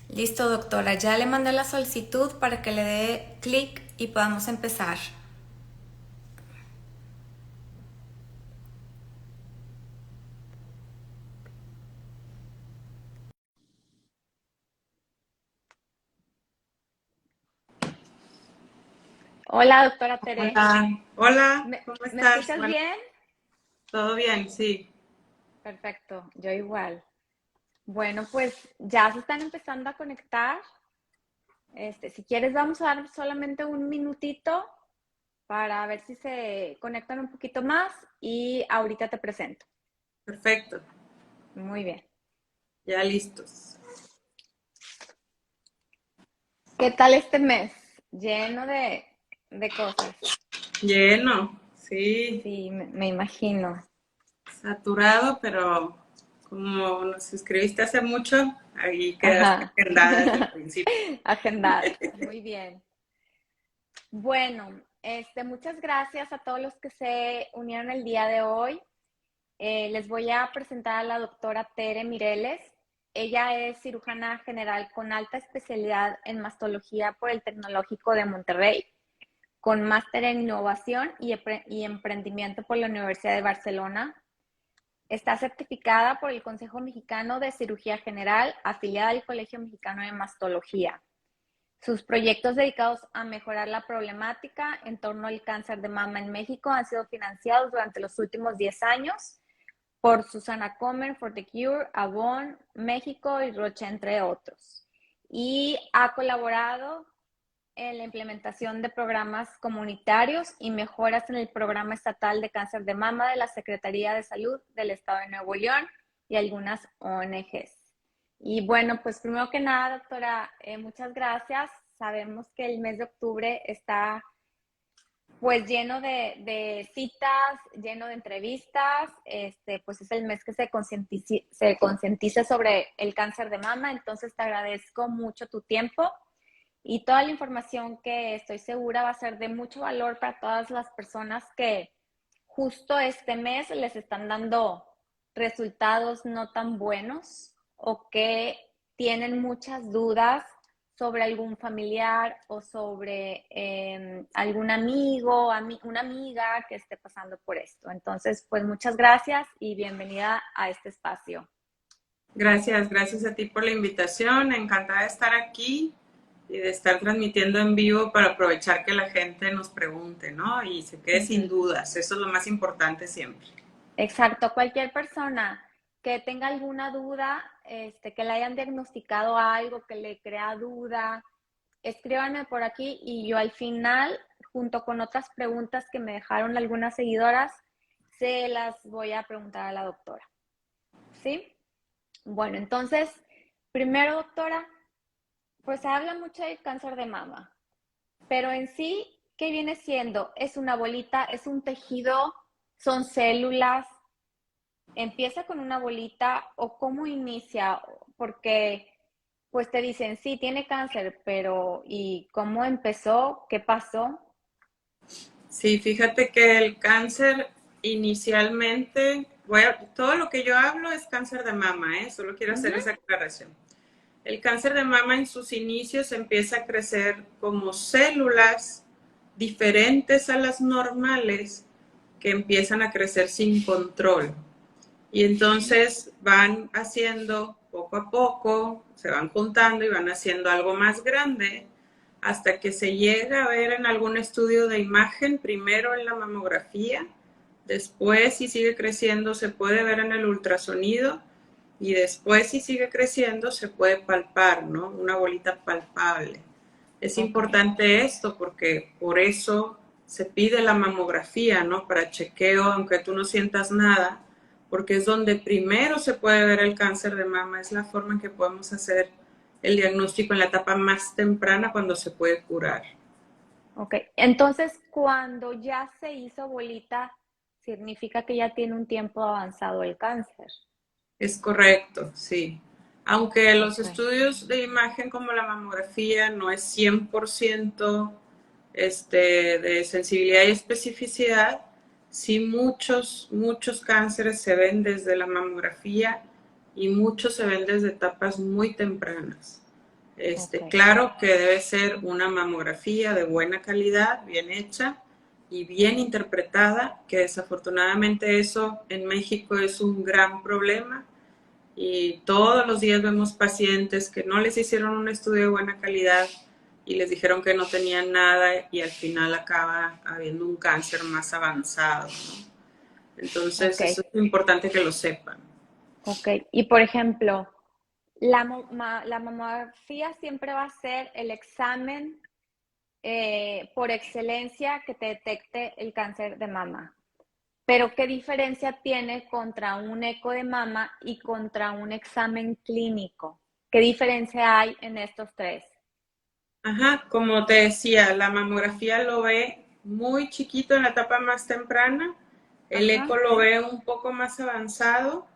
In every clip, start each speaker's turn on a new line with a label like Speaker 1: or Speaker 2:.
Speaker 1: Listo, doctora. Ya le mandé la solicitud para que le dé clic y podamos empezar. Hola, doctora Tere.
Speaker 2: Hola, hola,
Speaker 1: ¿Me,
Speaker 2: ¿cómo
Speaker 1: me
Speaker 2: estás?
Speaker 1: escuchas bien?
Speaker 2: ¿Todo bien? Sí,
Speaker 1: Perfecto, yo igual. Bueno, pues ya se están empezando a conectar. Si quieres, vamos a dar solamente un minutito para ver si se conectan un poquito más y ahorita te presento.
Speaker 2: perfecto,
Speaker 1: Muy bien.
Speaker 2: ya listos.
Speaker 1: ¿Qué tal este mes? Lleno de cosas.
Speaker 2: Lleno, sí,
Speaker 1: Sí, me imagino.
Speaker 2: saturado, pero como nos escribiste hace mucho, ahí quedaste
Speaker 1: Ajá.
Speaker 2: agendada desde el principio.
Speaker 1: Agendadas. Muy bien. Bueno, muchas gracias a todos los que se unieron el día de hoy. Les voy a presentar a la doctora Tere Mireles. Ella es cirujana general con alta especialidad en mastología por el Tecnológico de Monterrey, con máster en innovación y emprendimiento por la Universidad de Barcelona. Está certificada por el Consejo Mexicano de Cirugía General, afiliada al Colegio Mexicano de Mastología. Sus proyectos dedicados a mejorar la problemática en torno al cáncer de mama en México han sido financiados durante los últimos 10 años por Susana Comer, For the Cure, Avon, México y Roche, entre otros. Y ha colaborado en la implementación de programas comunitarios y mejoras en el programa estatal de cáncer de mama de la Secretaría de Salud del Estado de Nuevo León y algunas ONGs. Y bueno, pues primero que nada, doctora, muchas gracias. Sabemos que el mes de octubre está pues lleno de citas, lleno de entrevistas, pues es el mes que se concientiza sobre el cáncer de mama, entonces te agradezco mucho tu tiempo y toda la información que estoy segura va a ser de mucho valor para todas las personas que justo este mes les están dando resultados no tan buenos o que tienen muchas dudas sobre algún familiar o sobre algún amigo, una amiga que esté pasando por esto. Entonces, pues muchas gracias y bienvenida a este espacio.
Speaker 2: Gracias, gracias a ti por la invitación, encantada de estar aquí y de estar transmitiendo en vivo para aprovechar que la gente nos pregunte, ¿no? Y se quede sin
Speaker 1: Ujú.
Speaker 2: dudas, eso es lo más importante siempre.
Speaker 1: Exacto, cualquier persona que tenga alguna duda, que le hayan diagnosticado algo, que le crea duda, escríbanme por aquí y yo al final, junto con otras preguntas que me dejaron algunas seguidoras, se las voy a preguntar a la doctora. ¿Sí? Bueno, entonces, primero, doctora, pues se habla mucho del cáncer de mama, pero en sí, ¿qué viene siendo? ¿Es una bolita? ¿Es un tejido? ¿Son células? ¿Empieza con una bolita o cómo inicia? Porque pues te dicen, sí, tiene cáncer, pero ¿y cómo empezó? ¿Qué pasó?
Speaker 2: Sí, fíjate que el cáncer inicialmente, todo lo que yo hablo es cáncer de mama, ¿eh? Solo quiero hacer
Speaker 1: Ujú.
Speaker 2: esa aclaración. El cáncer de mama en sus inicios empieza a crecer como células diferentes a las normales que empiezan a crecer sin control. Y entonces van haciendo poco a poco, se van juntando y van haciendo algo más grande hasta que se llega a ver en algún estudio de imagen, primero en la mamografía, después si sigue creciendo se puede ver en el ultrasonido y después si sigue creciendo se puede palpar, ¿no? Una bolita palpable. Es
Speaker 1: Ok,
Speaker 2: importante esto porque por eso se pide la mamografía, ¿no? Para chequeo, aunque tú no sientas nada, porque es donde primero se puede ver el cáncer de mama, es la forma en que podemos hacer el diagnóstico en la etapa más temprana cuando se puede curar.
Speaker 1: ok. Entonces, cuando ya se hizo bolita, significa que ya tiene un tiempo avanzado el cáncer.
Speaker 2: Es correcto, sí. Aunque los
Speaker 1: Ok.
Speaker 2: estudios de imagen como la mamografía no es 100% de sensibilidad y especificidad, sí muchos cánceres se ven desde la mamografía y muchos se ven desde etapas muy tempranas.
Speaker 1: Ok,
Speaker 2: Claro que debe ser una mamografía de buena calidad, bien hecha y bien interpretada, que desafortunadamente eso en México es un gran problema y todos los días vemos pacientes que no les hicieron un estudio de buena calidad y les dijeron que no tenían nada y al final acaba habiendo un cáncer más avanzado, ¿no? Entonces
Speaker 1: ok,
Speaker 2: eso es importante que lo sepan.
Speaker 1: ok. Y por ejemplo, la mamografía siempre va a ser el examen por excelencia que te detecte el cáncer de mama. Pero ¿qué diferencia tiene contra un eco de mama y contra un examen clínico? ¿Qué diferencia hay en estos tres?
Speaker 2: Ajá, como te decía, la mamografía lo ve muy chiquito en la etapa más temprana, el
Speaker 1: Ajá,
Speaker 2: eco lo ve un poco más avanzado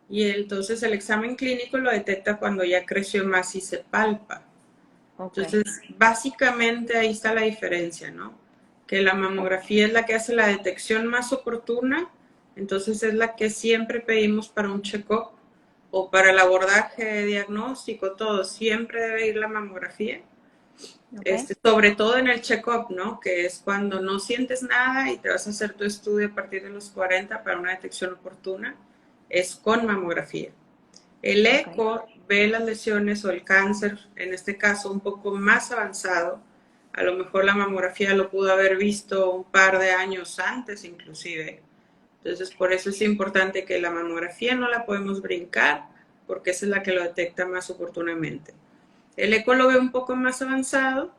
Speaker 2: y entonces el examen clínico lo detecta cuando ya creció más y se palpa.
Speaker 1: ok,
Speaker 2: Entonces, básicamente ahí está la diferencia, ¿no? Que la
Speaker 1: ok,
Speaker 2: mamografía es la que hace la detección más oportuna, entonces es la que siempre pedimos para un check-up o para el abordaje diagnóstico, todo, siempre debe ir la mamografía.
Speaker 1: ok,
Speaker 2: Sobre todo en el check-up, ¿no? Que es cuando no sientes nada y te vas a hacer tu estudio a partir de los 40 para una detección oportuna, es con mamografía. El
Speaker 1: ok,
Speaker 2: eco ve las lesiones o el cáncer, en este caso un poco más avanzado. A lo mejor la mamografía lo pudo haber visto un par de años antes inclusive. Entonces, por eso es importante que la mamografía no la podemos brincar, porque esa es la que lo detecta más oportunamente. El eco lo ve un poco más avanzado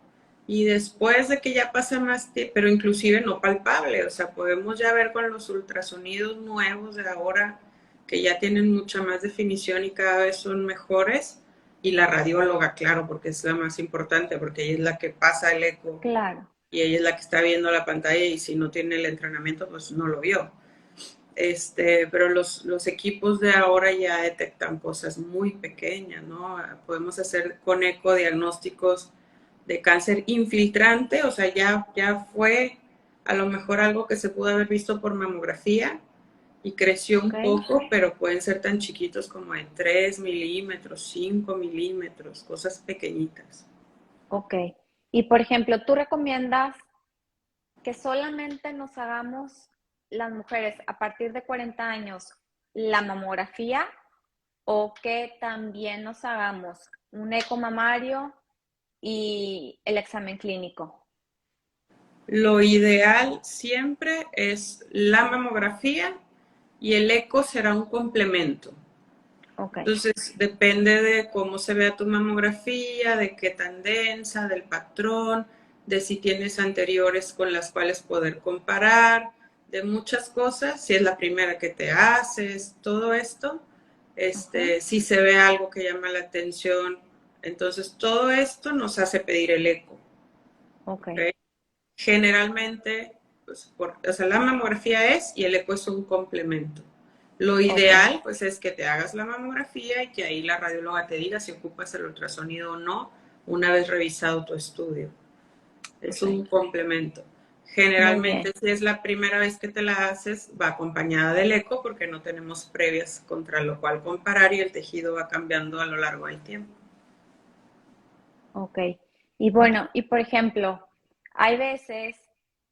Speaker 2: y después de que ya pasa más tiempo, pero inclusive no palpable, o sea, podemos ya ver con los ultrasonidos nuevos de ahora que ya tienen mucha más definición y cada vez son mejores, y la radióloga, claro, porque es la más importante, porque ella es la que pasa el eco
Speaker 1: claro,
Speaker 2: y ella es la que está viendo la pantalla y si no tiene el entrenamiento, pues no lo vio. Pero los equipos de ahora ya detectan cosas muy pequeñas, ¿no? Podemos hacer con eco diagnósticos de cáncer infiltrante, o sea, ya fue a lo mejor algo que se pudo haber visto por mamografía y creció
Speaker 1: ok,
Speaker 2: un poco, pero pueden ser tan chiquitos como de 3 milímetros, 5 milímetros, cosas pequeñitas.
Speaker 1: ok. Y por ejemplo, ¿tú recomiendas que solamente nos hagamos las mujeres a partir de 40 años la mamografía o que también nos hagamos un eco mamario y el examen clínico?
Speaker 2: Lo ideal siempre es la mamografía y el eco será un complemento.
Speaker 1: Ok,
Speaker 2: Entonces, depende de cómo se vea tu mamografía, de qué tan densa, del patrón, de si tienes anteriores con las cuales poder comparar, de muchas cosas, si es la primera que te haces, todo esto,
Speaker 1: ajá,
Speaker 2: si se ve algo que llama la atención, entonces todo esto nos hace pedir el eco.
Speaker 1: ok,
Speaker 2: ¿Okay? Generalmente, pues, o sea, la mamografía es y el eco es un complemento. Lo
Speaker 1: ok,
Speaker 2: ideal, pues, es que te hagas la mamografía y que ahí la radióloga te diga si ocupas el ultrasonido o no, una vez revisado tu estudio. Es un
Speaker 1: perfecto.
Speaker 2: complemento.
Speaker 1: Muy
Speaker 2: Generalmente,
Speaker 1: bien,
Speaker 2: si es la primera vez que te la haces, va acompañada del eco porque no tenemos previas contra lo cual comparar y el tejido va cambiando a lo largo del tiempo.
Speaker 1: ok. Y bueno, y por ejemplo, hay veces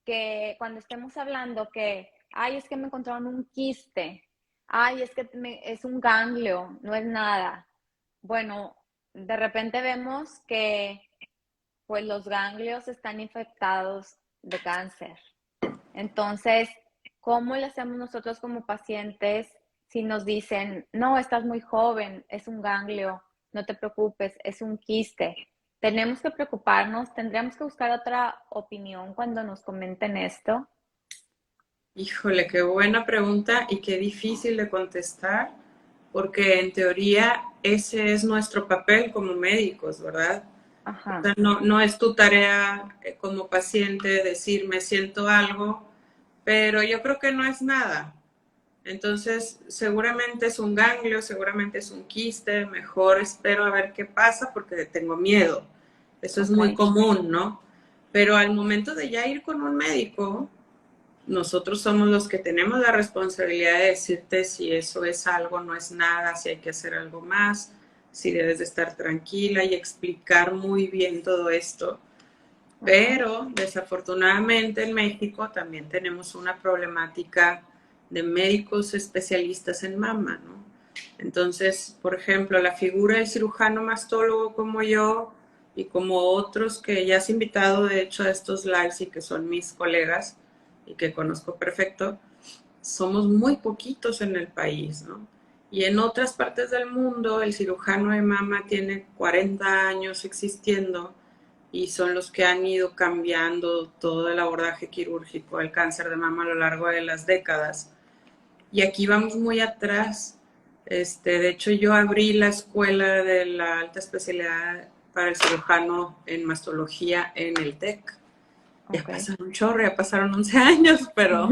Speaker 1: que cuando estemos hablando que, ay, es que me encontraron un quiste, ay, es que es un ganglio, no es nada. Bueno, de repente vemos que pues los ganglios están infectados de cáncer. Entonces, ¿cómo le hacemos nosotros como pacientes si nos dicen, no, estás muy joven, es un ganglio, no te preocupes, es un quiste? ¿Tenemos que preocuparnos? ¿Tendríamos que buscar otra opinión cuando nos comenten esto?
Speaker 2: Híjole, qué buena pregunta y qué difícil de contestar, porque en teoría ese es nuestro papel como médicos, ¿verdad? O sea,
Speaker 1: Ajá,
Speaker 2: no es tu tarea como paciente decir me siento algo, pero yo creo que no es nada. Entonces, seguramente es un ganglio, seguramente es un quiste, mejor espero a ver qué pasa porque tengo miedo. Eso es
Speaker 1: ok,
Speaker 2: muy común, ¿no? Pero al momento de ya ir con un médico, nosotros somos los que tenemos la responsabilidad de decirte si eso es algo, no es nada, si hay que hacer algo más, sí debes de estar tranquila y explicar muy bien todo esto.
Speaker 1: Ajá.
Speaker 2: Pero desafortunadamente en México también tenemos una problemática de médicos especialistas en mama, ¿no? Entonces, por ejemplo, la figura del cirujano mastólogo como yo y como otros que ya has invitado, de hecho, a estos lives y que son mis colegas y que conozco perfecto, somos muy poquitos en el país, ¿no? Y en otras partes del mundo el cirujano de mama tiene 40 años existiendo y son los que han ido cambiando todo el abordaje quirúrgico del cáncer de mama a lo largo de las décadas. Y aquí vamos muy atrás. De hecho, yo abrí la escuela de la alta especialidad para el cirujano en mastología en el TEC. Ya
Speaker 1: Ok.
Speaker 2: pasaron un chorro, ya pasaron 11 años, pero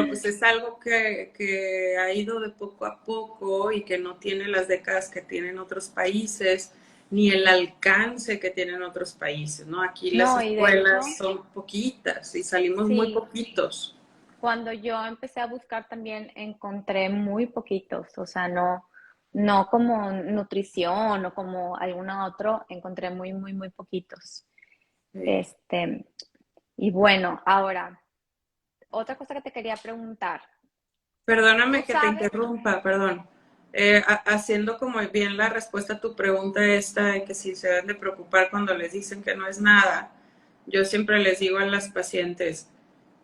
Speaker 2: pues es algo que ha ido de poco a poco y que no tiene las décadas que tienen otros países, ni el alcance que tienen otros países, ¿no? Aquí las
Speaker 1: No, y de
Speaker 2: escuelas
Speaker 1: hecho,
Speaker 2: son poquitas y salimos muy
Speaker 1: sí,
Speaker 2: poquitos.
Speaker 1: cuando yo empecé a buscar también encontré muy poquitos, o sea, no, no como nutrición o como alguna otro, encontré muy, muy, muy poquitos.
Speaker 2: Sí.
Speaker 1: Este, y bueno, ahora, otra cosa que te quería preguntar. Tú
Speaker 2: Perdóname que te
Speaker 1: sabes,
Speaker 2: interrumpa, perdón. Haciendo como bien la respuesta a tu pregunta esta de que si se deben de preocupar cuando les dicen que no es nada, yo siempre les digo a las pacientes,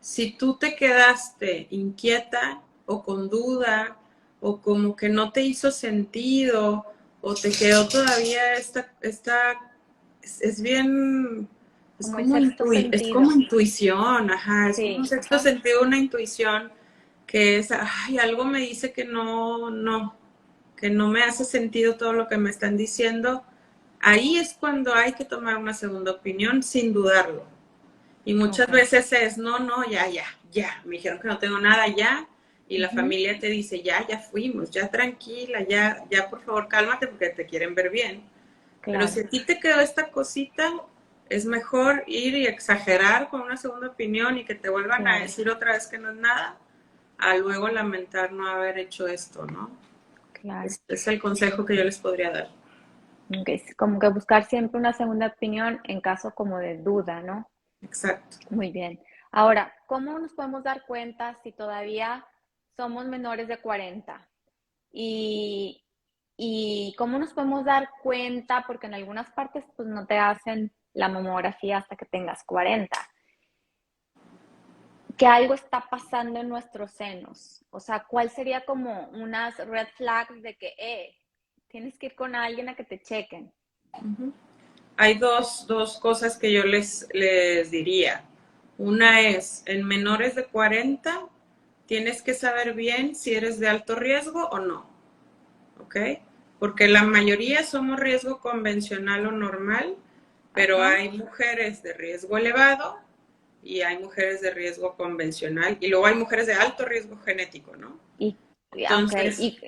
Speaker 2: si tú te quedaste inquieta o con duda o como que no te hizo sentido o te quedó todavía es bien,
Speaker 1: como el sexto
Speaker 2: es como
Speaker 1: sentido.
Speaker 2: intuición, ajá, es como un
Speaker 1: Sí,
Speaker 2: sexto sentido, una intuición que es, ay, algo me dice que no me hace sentido todo lo que me están diciendo. Ahí es cuando hay que tomar una segunda opinión sin dudarlo. Y muchas
Speaker 1: ok.
Speaker 2: veces es, no, no, ya, me dijeron que no tengo nada, ya. Y la
Speaker 1: Ujú,
Speaker 2: familia te dice, ya fuimos, ya tranquila, ya por favor cálmate porque te quieren ver bien. Pero si
Speaker 1: claro,
Speaker 2: a ti te quedó esta cosita, es mejor ir y exagerar con una segunda opinión y que te vuelvan a
Speaker 1: claro,
Speaker 2: decir otra vez que no es nada, a luego lamentar no haber hecho esto, ¿no?
Speaker 1: claro.
Speaker 2: Este es el consejo que yo les podría dar.
Speaker 1: Ok, es como que buscar siempre una segunda opinión en caso como de duda, ¿no?
Speaker 2: Exacto.
Speaker 1: Muy bien. Ahora, ¿cómo nos podemos dar cuenta si todavía somos menores de 40? Y, y cómo nos podemos dar cuenta, porque en algunas partes pues no te hacen la mamografía hasta que tengas 40, que algo está pasando en nuestros senos. O sea, ¿cuál sería como unas red flags de que, tienes que ir con alguien a que te chequen?
Speaker 2: Uh-huh. Hay dos cosas que yo les diría. Una es, en menores de 40, tienes que saber bien si eres de alto riesgo o no, ¿ok? Porque la mayoría somos riesgo convencional o normal, pero
Speaker 1: Ajá.
Speaker 2: hay mujeres de riesgo elevado y hay mujeres de riesgo convencional y luego hay mujeres de alto riesgo genético, ¿no?
Speaker 1: Y, ok,
Speaker 2: Entonces,
Speaker 1: y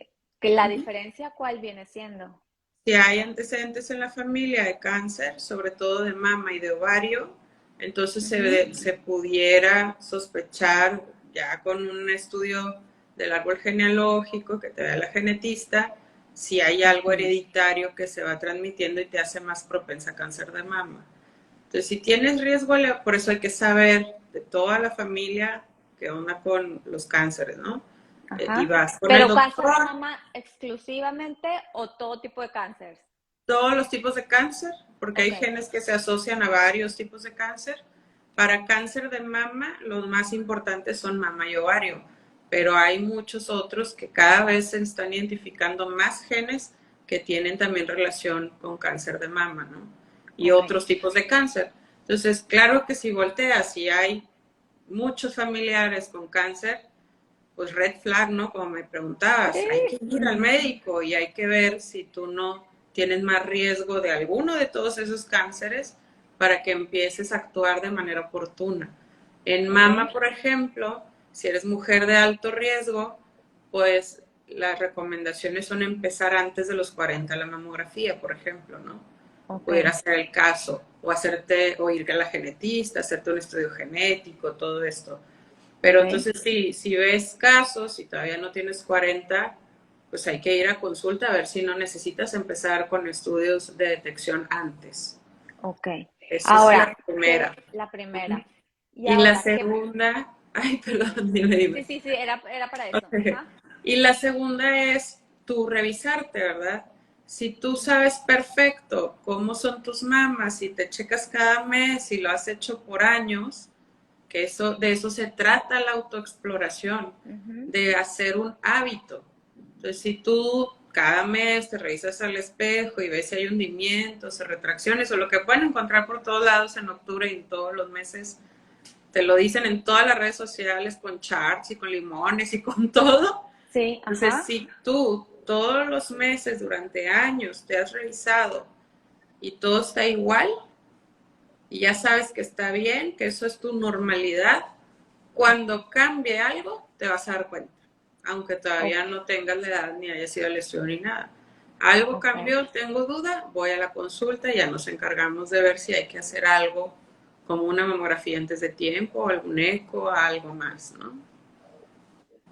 Speaker 1: que la
Speaker 2: uh-huh,
Speaker 1: diferencia, ¿cuál viene siendo?
Speaker 2: si hay antecedentes en la familia de cáncer, sobre todo de mama y de ovario, entonces
Speaker 1: Ujú.
Speaker 2: se pudiera sospechar ya con un estudio del árbol genealógico que te da la genetista, si hay algo
Speaker 1: Ujú.
Speaker 2: hereditario que se va transmitiendo y te hace más propensa a cáncer de mama. Entonces, si tienes riesgo, por eso hay que saber de toda la familia qué onda con los cánceres, ¿no? Y
Speaker 1: Ajá.
Speaker 2: vas con el
Speaker 1: Pero cáncer de
Speaker 2: doctor,
Speaker 1: mama exclusivamente o todo tipo de cáncer.
Speaker 2: todos los tipos de cáncer, porque hay
Speaker 1: Ok,
Speaker 2: genes que se asocian a varios tipos de cáncer. Para cáncer de mama, los más importantes son mama y ovario, pero hay muchos otros que cada vez se están identificando más genes que tienen también relación con cáncer de mama, ¿no? Y
Speaker 1: ok.
Speaker 2: otros tipos de cáncer. Entonces, claro que si volteas y hay muchos familiares con cáncer, pues red flag, ¿no? Como me preguntabas, hay que
Speaker 1: Sí.
Speaker 2: ir al médico y hay que ver si tú no tienes más riesgo de alguno de todos esos cánceres para que empieces a actuar de manera oportuna. En
Speaker 1: Ok.
Speaker 2: mama, por ejemplo, si eres mujer de alto riesgo, pues las recomendaciones son empezar antes de los 40 la mamografía, por ejemplo, ¿no?
Speaker 1: Ok.
Speaker 2: Pudiera ser el caso, o ir a la genetista, hacerte un estudio genético, todo esto. Pero
Speaker 1: Ok.
Speaker 2: entonces si ves casos y todavía no tienes 40, pues hay que ir a consulta a ver si no necesitas empezar con estudios de detección antes.
Speaker 1: Ok.
Speaker 2: Esa es la
Speaker 1: Ahora,
Speaker 2: primera.
Speaker 1: la primera. Y
Speaker 2: Y la
Speaker 1: ahora, ¿qué?
Speaker 2: segunda, ay, perdón, dime, dime.
Speaker 1: Sí, sí, sí, era para eso.
Speaker 2: Okay.
Speaker 1: Ajá.
Speaker 2: Y la segunda es tú revisarte, ¿verdad? Si tú sabes perfecto cómo son tus mamas y te checas cada mes y lo has hecho por años, que eso, de eso se trata la autoexploración,
Speaker 1: Ujú.
Speaker 2: de hacer un hábito. Entonces, si tú cada mes te revisas al espejo y ves si hay hundimientos o retracciones o lo que pueden encontrar por todos lados en octubre y en todos los meses, te lo dicen en todas las redes sociales con charts y con limones y con todo.
Speaker 1: Sí,
Speaker 2: Entonces,
Speaker 1: ajá.
Speaker 2: si tú todos los meses durante años te has revisado y todo está igual y ya sabes que está bien, que eso es tu normalidad, cuando cambie algo te vas a dar cuenta, aunque todavía
Speaker 1: Ok,
Speaker 2: no tengas la edad ni haya sido lesión ni nada. Algo
Speaker 1: ok.
Speaker 2: cambió, tengo duda, voy a la consulta y ya nos encargamos de ver si hay que hacer algo como una mamografía antes de tiempo, algún eco, algo más, ¿no?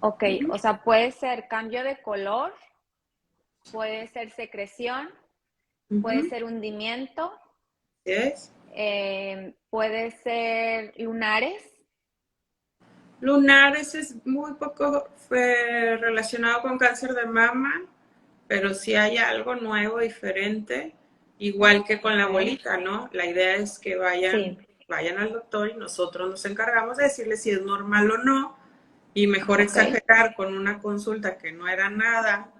Speaker 1: Ok, o sea, puede ser cambio de color, puede ser secreción, puede
Speaker 2: Uh-huh.
Speaker 1: ser hundimiento,
Speaker 2: ¿Sí es?
Speaker 1: puede ser lunares.
Speaker 2: Lunares es muy poco relacionado con cáncer de mama, pero si hay algo nuevo, diferente, igual que con la
Speaker 1: Ok,
Speaker 2: bolita, ¿no? La idea es que vayan,
Speaker 1: sí,
Speaker 2: vayan al doctor y nosotros nos encargamos de decirles si es normal o no, y mejor
Speaker 1: ok,
Speaker 2: exagerar con una consulta que no era nada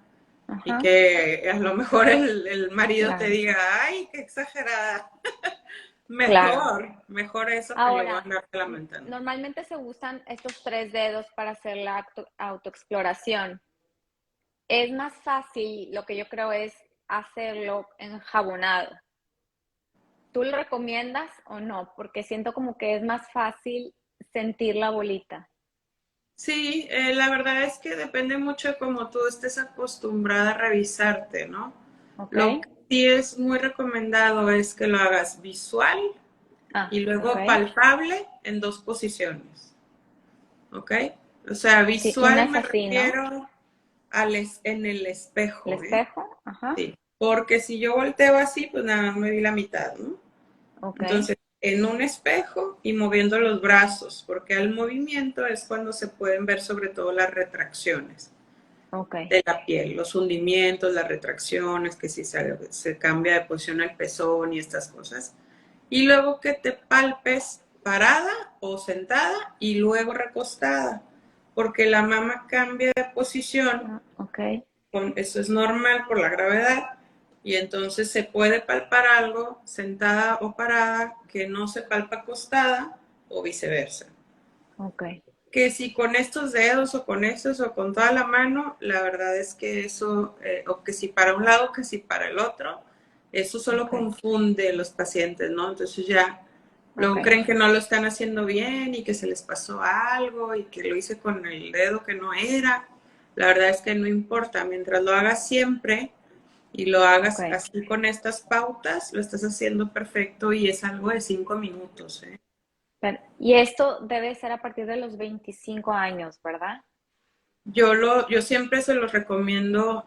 Speaker 2: y
Speaker 1: ajá,
Speaker 2: que a lo mejor el marido te
Speaker 1: claro,
Speaker 2: diga, ay, qué exagerada.
Speaker 1: claro.
Speaker 2: Mejor eso que luego
Speaker 1: Ahora,
Speaker 2: andarte lamentando.
Speaker 1: normalmente se usan estos 3 dedos para hacer la autoexploración. Es más fácil, lo que yo creo es hacerlo enjabonado. ¿Tú lo recomiendas o no? Porque siento como que es más fácil sentir la bolita.
Speaker 2: Sí, la verdad es que depende mucho de cómo tú estés acostumbrada a revisarte, ¿no?
Speaker 1: ¿Ok?
Speaker 2: Lo que sí es muy recomendado es que lo hagas visual
Speaker 1: Ah,
Speaker 2: y
Speaker 1: ok.
Speaker 2: luego palpable en dos posiciones, ¿ok? O sea,
Speaker 1: Sí, una
Speaker 2: visual
Speaker 1: es
Speaker 2: me
Speaker 1: así, ¿no?
Speaker 2: refiero en el
Speaker 1: El
Speaker 2: espejo, ¿eh?
Speaker 1: espejo, ajá.
Speaker 2: Sí, porque si yo volteo así, pues nada más me vi la mitad, ¿no?
Speaker 1: Ok,
Speaker 2: Entonces, en un espejo y moviendo los brazos, porque al movimiento es cuando se pueden ver sobre todo las retracciones
Speaker 1: ok,
Speaker 2: de la piel, los hundimientos, las retracciones, que si se cambia de posición el pezón y estas cosas. Y luego que te palpes parada o sentada y luego recostada, porque la mama cambia de posición,
Speaker 1: ah, ok,
Speaker 2: eso es normal por la gravedad, y entonces se puede palpar algo sentada o parada que no se palpa acostada o viceversa.
Speaker 1: ok,
Speaker 2: Que si con estos dedos o con estos o con toda la mano, la verdad es que eso, o que si para un lado, que si para el otro, eso solo
Speaker 1: ok,
Speaker 2: confunde a los pacientes, ¿no? Entonces ya
Speaker 1: ok,
Speaker 2: luego creen que no lo están haciendo bien y que se les pasó algo y que lo hice con el dedo que no era. La verdad es que no importa, mientras lo hagas siempre y lo
Speaker 1: ok.
Speaker 2: hagas así con estas pautas, lo estás haciendo perfecto y es algo de 5 minutos, ¿eh?
Speaker 1: Y esto debe ser a partir de los 25 años, ¿verdad?
Speaker 2: Yo siempre se los recomiendo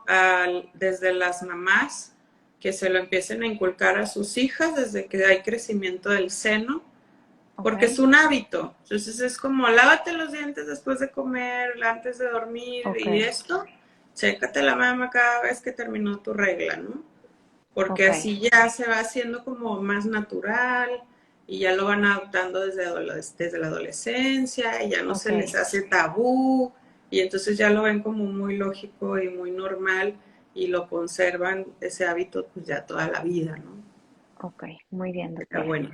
Speaker 2: desde las mamás que se lo empiecen a inculcar a sus hijas desde que hay crecimiento del seno,
Speaker 1: Ok,
Speaker 2: porque es un hábito. Entonces es como lávate los dientes después de comer, antes de dormir
Speaker 1: ok,
Speaker 2: y esto, chécate la mama cada vez que terminó tu regla, ¿no? Porque
Speaker 1: ok,
Speaker 2: así ya se va haciendo como más natural y ya lo van adoptando desde la adolescencia y ya no
Speaker 1: ok.
Speaker 2: se les hace tabú y entonces ya lo ven como muy lógico y muy normal y lo conservan ese hábito pues ya toda la vida, ¿no?
Speaker 1: Ok, muy bien,
Speaker 2: Está
Speaker 1: doctora.
Speaker 2: bueno.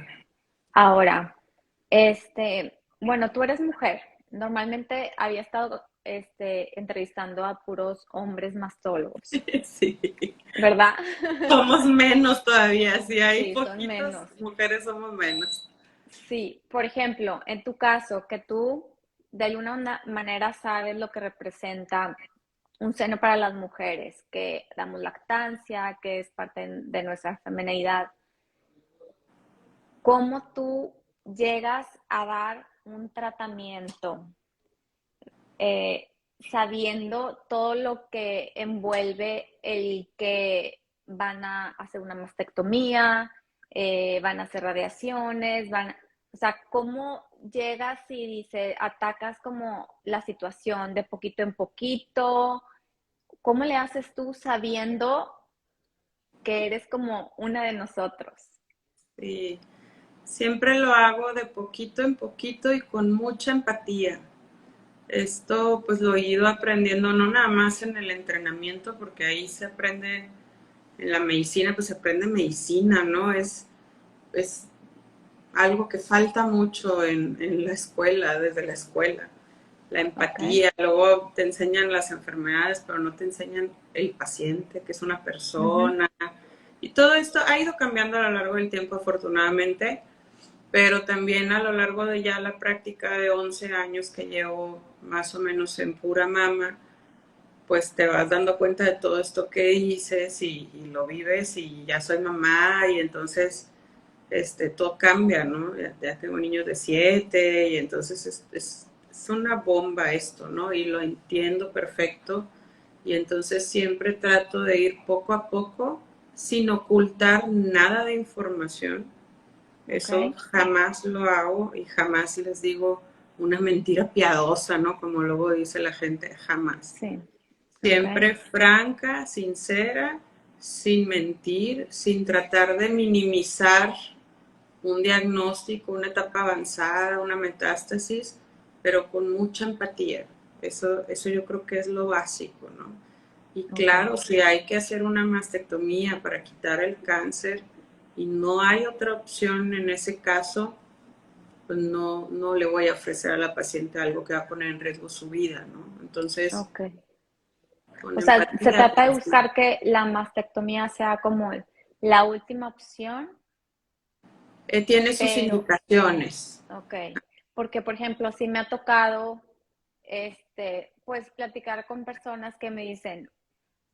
Speaker 1: Ahora, bueno, tú eres mujer. Normalmente había estado, entrevistando a puros hombres mastólogos,
Speaker 2: Sí,
Speaker 1: ¿verdad?
Speaker 2: somos menos todavía, si hay
Speaker 1: Sí, son
Speaker 2: poquitas
Speaker 1: menos.
Speaker 2: mujeres somos menos.
Speaker 1: Sí, por ejemplo, en tu caso, que tú de alguna manera sabes lo que representa un seno para las mujeres, que damos lactancia, que es parte de nuestra femineidad. ¿Cómo tú llegas a dar un tratamiento? sabiendo todo lo que envuelve el que van a hacer una mastectomía, van a hacer radiaciones, o sea, ¿cómo llegas y dice, atacas como la situación de poquito en poquito? ¿Cómo le haces tú sabiendo que eres como una de nosotros?
Speaker 2: Sí, siempre lo hago de poquito en poquito y con mucha empatía. Esto pues lo he ido aprendiendo no nada más en el entrenamiento, porque ahí se aprende, en la medicina pues se aprende medicina, ¿no? Es algo que falta mucho en la escuela, desde la escuela. La
Speaker 1: Ok.
Speaker 2: empatía, luego te enseñan las enfermedades, pero no te enseñan el paciente, que es una
Speaker 1: Ujú.
Speaker 2: persona. Y todo esto ha ido cambiando a lo largo del tiempo, afortunadamente, pero también a lo largo de ya la práctica de 11 años que llevo más o menos en pura mama, pues te vas dando cuenta de todo esto que dices y lo vives y ya soy mamá y entonces todo cambia, ¿no? Ya tengo niños de 7 y entonces es una bomba esto, ¿no? Y lo entiendo perfecto y entonces siempre trato de ir poco a poco sin ocultar nada de información.
Speaker 1: Ok.
Speaker 2: Eso jamás lo hago y jamás les digo una mentira piadosa, ¿no? Como luego dice la gente, jamás.
Speaker 1: Sí. Ok.
Speaker 2: Siempre franca, sincera, sin mentir, sin tratar de minimizar un diagnóstico, una etapa avanzada, una metástasis, pero con mucha empatía. Eso yo creo que es lo básico, ¿no? Y
Speaker 1: Ok.
Speaker 2: claro, si hay que hacer una mastectomía para quitar el cáncer y no hay otra opción en ese caso, pues no le voy a ofrecer a la paciente algo que va a poner en riesgo su vida, ¿no? Entonces,
Speaker 1: Ok.
Speaker 2: con
Speaker 1: O sea, se
Speaker 2: empatía,
Speaker 1: trata de buscar que la mastectomía sea como la última opción,
Speaker 2: tiene sus
Speaker 1: pero,
Speaker 2: indicaciones.
Speaker 1: ok, porque por ejemplo, sí me ha tocado, pues platicar con personas que me dicen,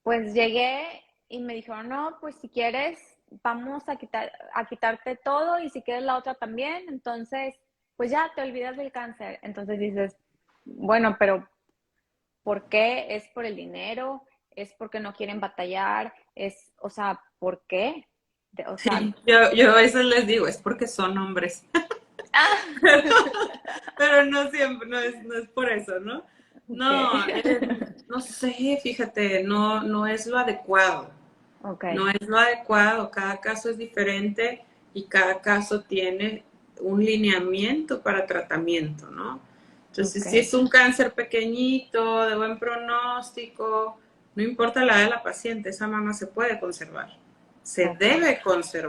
Speaker 1: pues llegué y me dijeron, no, pues si quieres, vamos a quitarte todo y si quieres la otra también, entonces, pues ya te olvidas del cáncer. Entonces dices, bueno, pero ¿por qué? ¿Es por el dinero? ¿Es porque no quieren batallar? O sea, ¿por qué? O sea,
Speaker 2: Yo a veces les digo, es porque son hombres.
Speaker 1: ah,
Speaker 2: Pero no siempre, no es por eso, ¿no?
Speaker 1: ok,
Speaker 2: No, no sé, fíjate, no es lo adecuado.
Speaker 1: ok,
Speaker 2: No es lo adecuado. Cada caso es diferente y cada caso tiene un lineamiento para tratamiento, ¿no?
Speaker 1: ok,
Speaker 2: Entonces, si es un cáncer pequeñito, de buen pronóstico, no importa la edad de la paciente, esa mama se puede conservar. Se
Speaker 1: ok,
Speaker 2: debe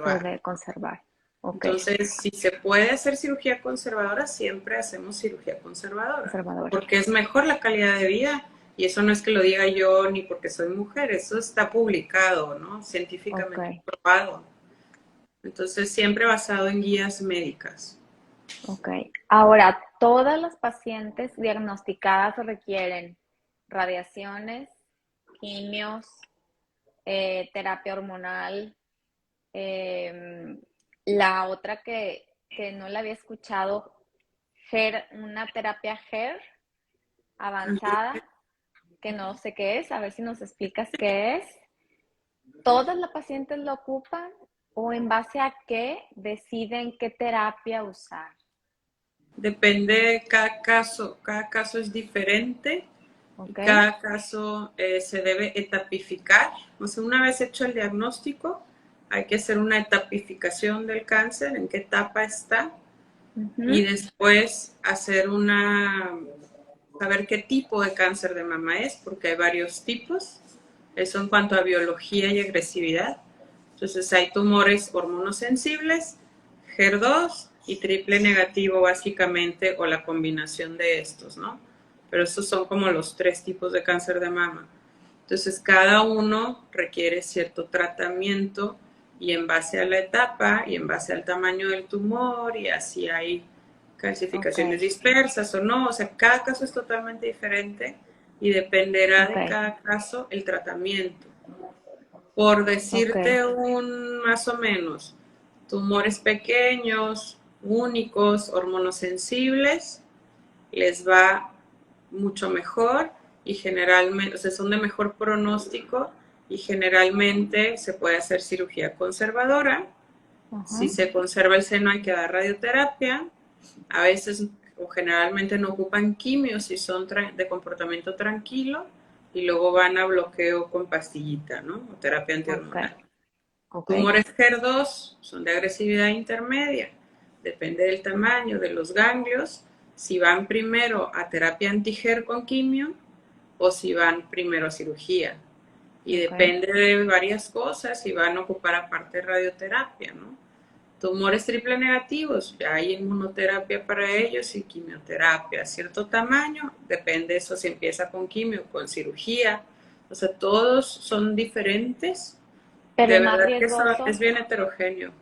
Speaker 1: se
Speaker 2: conservar.
Speaker 1: debe conservar, ok,
Speaker 2: Entonces, si se puede hacer cirugía conservadora, siempre hacemos cirugía conservadora,
Speaker 1: conservadora,
Speaker 2: porque es mejor la calidad de vida. Y eso no es que lo diga yo ni porque soy mujer, eso está publicado, ¿no?
Speaker 1: ok,
Speaker 2: Científicamente probado. Entonces, siempre basado en guías médicas.
Speaker 1: ok. Ahora, todas las pacientes diagnosticadas requieren radiaciones, quimios, terapia hormonal. Eh, la otra que no la había escuchado, una terapia HER avanzada, que no sé qué es, a ver si nos explicas qué es. ¿Todas las pacientes lo ocupan o en base a qué deciden qué terapia usar?
Speaker 2: Depende de cada caso es diferente y
Speaker 1: ¿Ok?
Speaker 2: cada caso se debe etapificar. O sea, una vez hecho el diagnóstico, hay que hacer una etapificación del cáncer, en qué etapa está, y
Speaker 1: Ujú.
Speaker 2: después saber qué tipo de cáncer de mama es, porque hay varios tipos. Eso en cuanto a biología y agresividad. Entonces hay tumores hormonosensibles, HER2 y triple negativo básicamente, o la combinación de estos, ¿no? Pero estos son como los 3 tipos de cáncer de mama. Entonces cada uno requiere cierto tratamiento y en base a la etapa y en base al tamaño del tumor y así hay
Speaker 1: Ok,
Speaker 2: calcificaciones dispersas o no. O sea, cada caso es totalmente diferente y dependerá
Speaker 1: ok,
Speaker 2: de cada caso el tratamiento. Por
Speaker 1: ok,
Speaker 2: decirte un más o menos, tumores pequeños, únicos, hormonosensibles, les va mucho mejor y generalmente, o sea, son de mejor pronóstico y generalmente se puede hacer cirugía conservadora. Si se conserva el seno hay que dar radioterapia. A veces o generalmente no ocupan quimio si son de comportamiento tranquilo y luego van a bloqueo con pastillita, ¿no? O terapia antihormonal. Tumores HER2 son de agresividad intermedia. Depende del tamaño de los ganglios, si van primero a terapia anti-HER con quimio o si van primero a cirugía. Y depende de varias cosas si van a ocupar aparte radioterapia, ¿no? Tumores triple negativos, ya hay inmunoterapia para ellos y quimioterapia. Cierto tamaño, depende eso si empieza con quimio, con cirugía. O sea, todos son diferentes.
Speaker 1: Pero
Speaker 2: De
Speaker 1: el más
Speaker 2: verdad que eso
Speaker 1: riesgoso,
Speaker 2: es bien heterogéneo.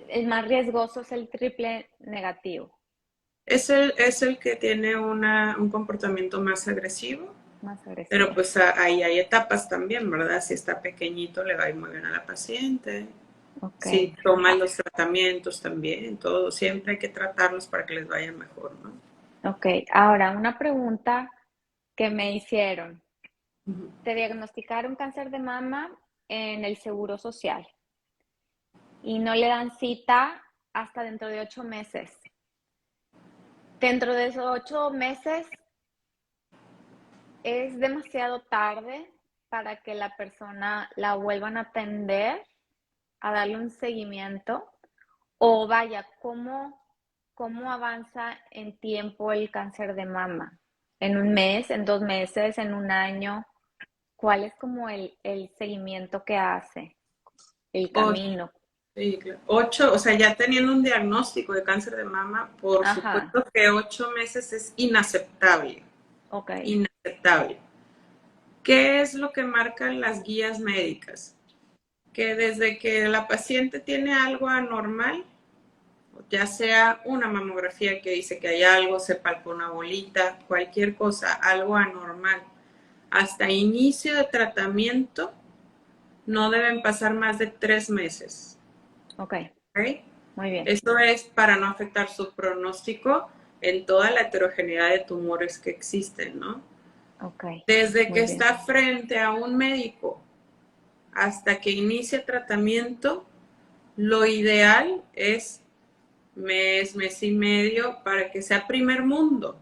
Speaker 1: el más riesgoso es el triple negativo.
Speaker 2: Es el que tiene un comportamiento más agresivo.
Speaker 1: Más agresivo.
Speaker 2: Pero pues ahí hay etapas también, ¿verdad? Si está pequeñito le va a ir muy bien a la paciente. Si toman los tratamientos también, todo, siempre hay que tratarlos para que les vaya mejor, ¿no?
Speaker 1: Ok, ahora una pregunta que me hicieron. Te diagnosticaron cáncer de mama en el Seguro Social y no le dan cita hasta dentro de 8 meses. Dentro de esos 8 meses es demasiado tarde para que la persona la vuelvan a atender, a darle un seguimiento, o vaya, ¿cómo avanza en tiempo el cáncer de mama? ¿En un mes, en 2 meses, en un año? ¿Cuál es como el seguimiento que hace, el camino?
Speaker 2: Sí, claro. 8, o sea, ya teniendo un diagnóstico de cáncer de mama, por supuesto que 8 meses es inaceptable. Inaceptable. ¿Qué es lo que marcan las guías médicas? Que desde que la paciente tiene algo anormal, ya sea una mamografía que dice que hay algo, se palpa una bolita, cualquier cosa, algo anormal, hasta inicio de tratamiento, no deben pasar más de 3 meses.
Speaker 1: Ok. Muy bien.
Speaker 2: Eso es para no afectar su pronóstico en toda la heterogeneidad de tumores que existen, ¿no? Desde que está frente a un médico hasta que inicia tratamiento, lo ideal es mes y medio para que sea primer mundo,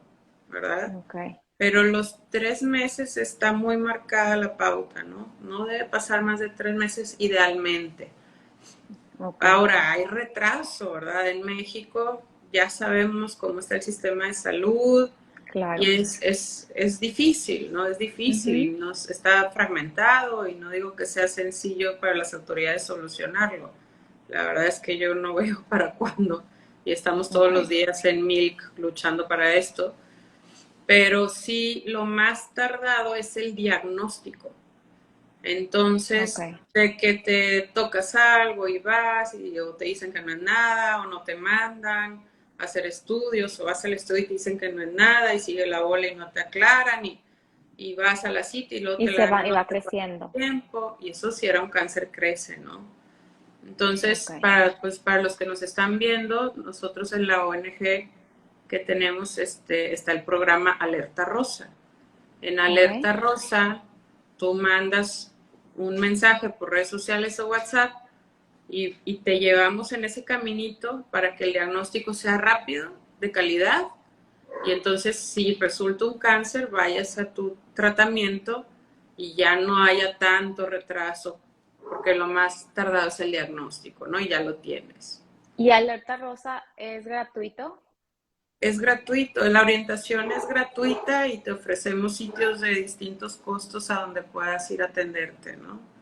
Speaker 2: ¿verdad? Pero los 3 meses está muy marcada la pauta, ¿no? No debe pasar más de 3 meses idealmente. Ahora, hay retraso, ¿verdad? En México ya sabemos cómo está el sistema de salud. Claro. Y es difícil, ¿no? Es difícil, está fragmentado y no digo que sea sencillo para las autoridades solucionarlo. La verdad es que yo no veo para cuándo y estamos todos los días en Milk luchando para esto. Pero sí, lo más tardado es el diagnóstico. Entonces, de que te tocas algo y vas y o te dicen que no es nada o no te mandan a hacer estudios o vas al estudio y te dicen que no es nada y sigue la bola y no te aclaran y vas a la cita y luego
Speaker 1: te la dan y va creciendo.
Speaker 2: Tiempo, y eso si era un cáncer crece, ¿no? Entonces, para los que nos están viendo, nosotros en la ONG que tenemos está el programa Alerta Rosa. En Alerta Rosa, tú mandas un mensaje por redes sociales o WhatsApp y te llevamos en ese caminito para que el diagnóstico sea rápido, de calidad, y entonces si resulta un cáncer, vayas a tu tratamiento y ya no haya tanto retraso, porque lo más tardado es el diagnóstico, ¿no? Y ya lo tienes.
Speaker 1: ¿Y Alerta Rosa es gratuito?
Speaker 2: Es gratuito, la orientación es gratuita y te ofrecemos sitios de distintos costos a donde puedas ir a atenderte, ¿no?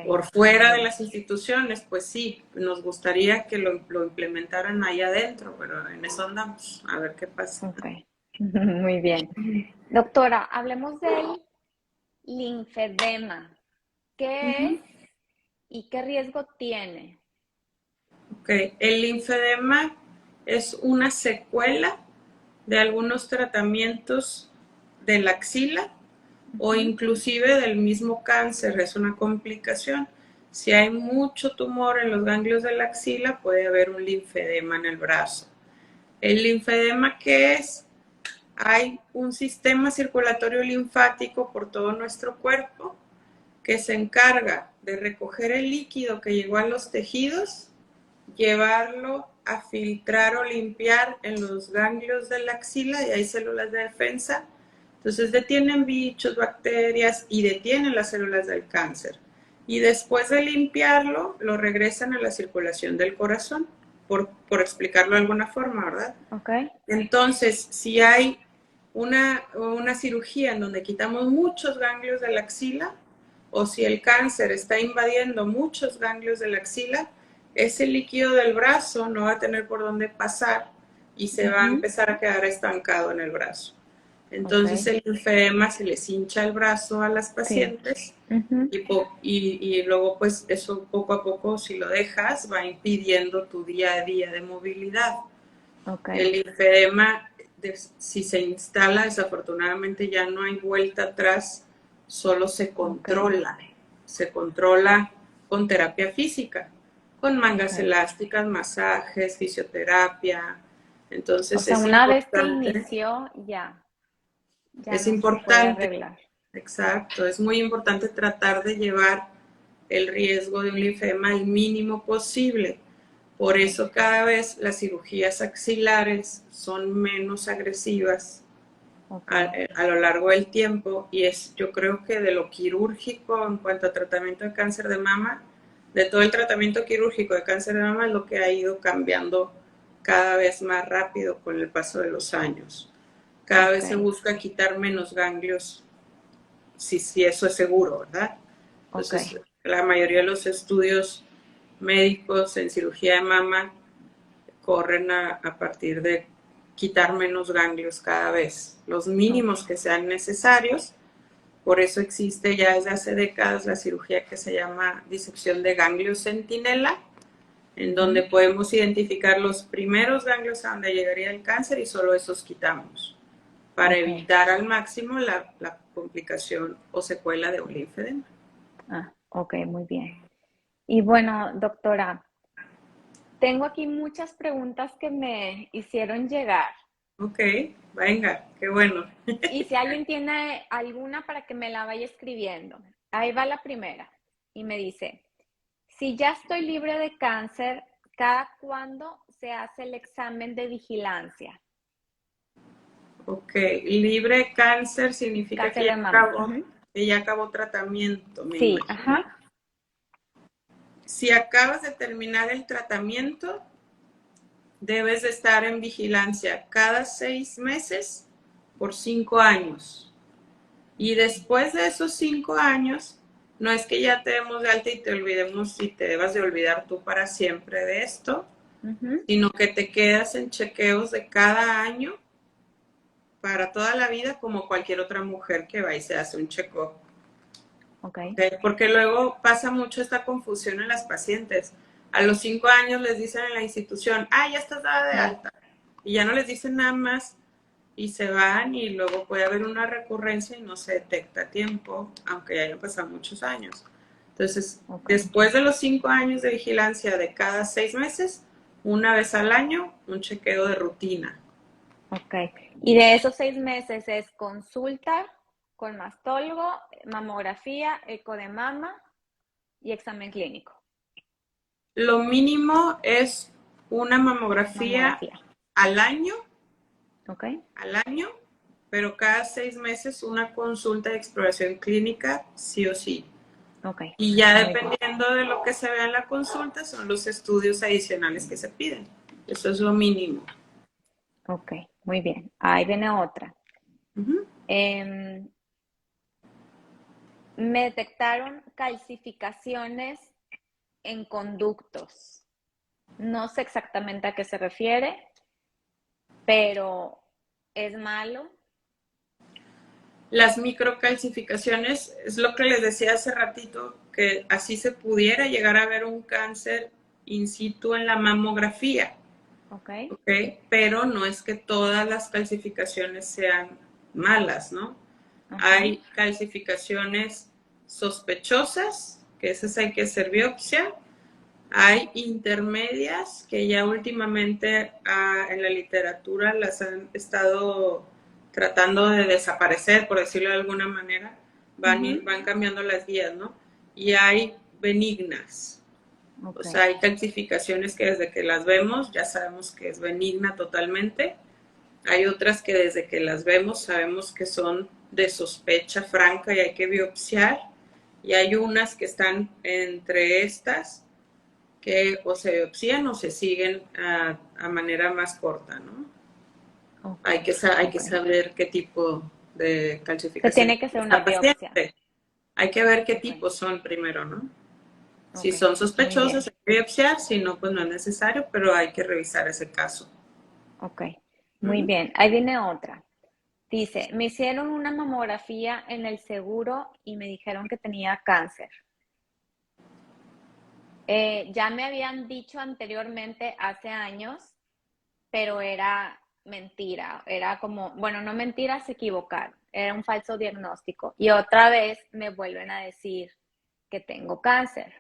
Speaker 2: Por fuera de las instituciones, pues sí, nos gustaría que lo implementaran ahí adentro, pero en eso andamos, a ver qué pasa.
Speaker 1: Muy bien. Doctora, hablemos del linfedema. ¿Qué es y qué riesgo tiene?
Speaker 2: El linfedema es una secuela de algunos tratamientos de la axila o inclusive del mismo cáncer, es una complicación. Si hay mucho tumor en los ganglios de la axila, puede haber un linfedema en el brazo. ¿El linfedema qué es? hay un sistema circulatorio linfático por todo nuestro cuerpo que se encarga de recoger el líquido que llegó a los tejidos, llevarlo a filtrar o limpiar en los ganglios de la axila, y hay células de defensa. Entonces detienen bichos, bacterias y detienen las células del cáncer. Y después de limpiarlo, lo regresan a la circulación del corazón, por explicarlo de alguna forma, ¿verdad?
Speaker 1: Okay.
Speaker 2: Entonces, si hay una cirugía en donde quitamos muchos ganglios de la axila, o si el cáncer está invadiendo muchos ganglios de la axila, ese líquido del brazo no va a tener por dónde pasar y se va a empezar a quedar estancado en el brazo. Entonces el linfedema se les hincha el brazo a las pacientes, y luego pues eso poco a poco, si lo dejas, va impidiendo tu día a día de movilidad. El linfedema, si se instala, desafortunadamente ya no hay vuelta atrás, solo se controla. Se controla con terapia física, con mangas elásticas, masajes, fisioterapia. Entonces,
Speaker 1: o sea, una vez que inició, ya
Speaker 2: es
Speaker 1: no
Speaker 2: importante,
Speaker 1: se puede arreglar.
Speaker 2: Exacto, es muy importante tratar de llevar el riesgo de un linfedema al mínimo posible. Por eso cada vez las cirugías axilares son menos agresivas a lo largo del tiempo, y yo creo que de lo quirúrgico en cuanto a tratamiento de cáncer de mama, de todo el tratamiento quirúrgico de cáncer de mama, es lo que ha ido cambiando cada vez más rápido con el paso de los años. Cada vez se busca quitar menos ganglios, si eso es seguro, ¿verdad? Entonces, la mayoría de los estudios médicos en cirugía de mama corren a partir de quitar menos ganglios cada vez, los mínimos que sean necesarios. Por eso existe ya desde hace décadas la cirugía que se llama disección de ganglio centinela, en donde podemos identificar los primeros ganglios a donde llegaría el cáncer y solo esos quitamos, para evitar al máximo la complicación o secuela de un linfedema.
Speaker 1: Ok, muy bien. Y bueno, doctora, tengo aquí muchas preguntas que me hicieron llegar.
Speaker 2: Ok, venga, qué bueno.
Speaker 1: Y si alguien tiene alguna, para que me la vaya escribiendo. Ahí va la primera. Y me dice, si ya estoy libre de cáncer, ¿cada cuándo se hace el examen de vigilancia?
Speaker 2: Ok, libre de cáncer significa
Speaker 1: Cáncer
Speaker 2: que,
Speaker 1: de mama.
Speaker 2: que ya acabó tratamiento.
Speaker 1: Sí,
Speaker 2: Si acabas de terminar el tratamiento, debes de estar en vigilancia cada 6 meses por 5 años. Y después de esos 5 años, no es que ya te demos de alta y te olvidemos y te debas de olvidar tú para siempre de esto, sino que te quedas en chequeos de cada año para toda la vida, como cualquier otra mujer que va y se hace un check-up. Porque luego pasa mucho esta confusión en las pacientes. A los 5 años les dicen en la institución, ya estás dada de alta. Y ya no les dicen nada más y se van, y luego puede haber una recurrencia y no se detecta a tiempo, aunque ya hayan pasado muchos años. Entonces, después de los 5 años de vigilancia de cada 6 meses, una vez al año, un chequeo de rutina.
Speaker 1: Y de esos 6 meses es consulta con mastólogo, mamografía, eco de mama y examen clínico.
Speaker 2: Lo mínimo es una mamografía. Al año. Al año, pero cada 6 meses una consulta de exploración clínica, sí o sí. Y ya dependiendo de lo que se vea en la consulta, son los estudios adicionales que se piden. Eso es lo mínimo.
Speaker 1: Ok, muy bien. Ahí viene otra. Me detectaron calcificaciones en conductos. No sé exactamente a qué se refiere, pero ¿es malo?
Speaker 2: Las microcalcificaciones es lo que les decía hace ratito, que así se pudiera llegar a ver un cáncer in situ en la mamografía. Pero no es que todas las calcificaciones sean malas, ¿no? Hay calcificaciones sospechosas, que esas hay que hacer biopsia. Hay intermedias que ya últimamente en la literatura las han estado tratando de desaparecer, por decirlo de alguna manera,
Speaker 1: Ujú.
Speaker 2: van cambiando las guías, ¿no? Y hay benignas. O
Speaker 1: Ok.
Speaker 2: sea, hay calcificaciones que desde que las vemos ya sabemos que es benigna totalmente. Hay otras que desde que las vemos sabemos que son de sospecha franca y hay que biopsiar. Y hay unas que están entre estas que o se biopsian o se siguen a manera más corta, ¿no?
Speaker 1: Ok.
Speaker 2: Hay que
Speaker 1: Ok.
Speaker 2: saber qué tipo de
Speaker 1: Se
Speaker 2: calcificación
Speaker 1: tiene que hacer
Speaker 2: tiene
Speaker 1: una
Speaker 2: esta
Speaker 1: biopsia.
Speaker 2: paciente. Hay que ver qué
Speaker 1: Ok.
Speaker 2: tipos son primero, ¿no? Si
Speaker 1: Ok.
Speaker 2: son
Speaker 1: Muy
Speaker 2: sospechosos,
Speaker 1: bien.
Speaker 2: hay que biopsiar, si no, pues no es necesario, pero hay que revisar ese caso.
Speaker 1: Ok. Muy
Speaker 2: ¿Mm?
Speaker 1: bien. Ahí viene otra. Dice, me hicieron una mamografía en el seguro y me dijeron que tenía cáncer. Ya me habían dicho anteriormente, hace años, pero era mentira. Era como, bueno, no mentira, se equivocaron. Era un falso diagnóstico. Y otra vez me vuelven a decir que tengo cáncer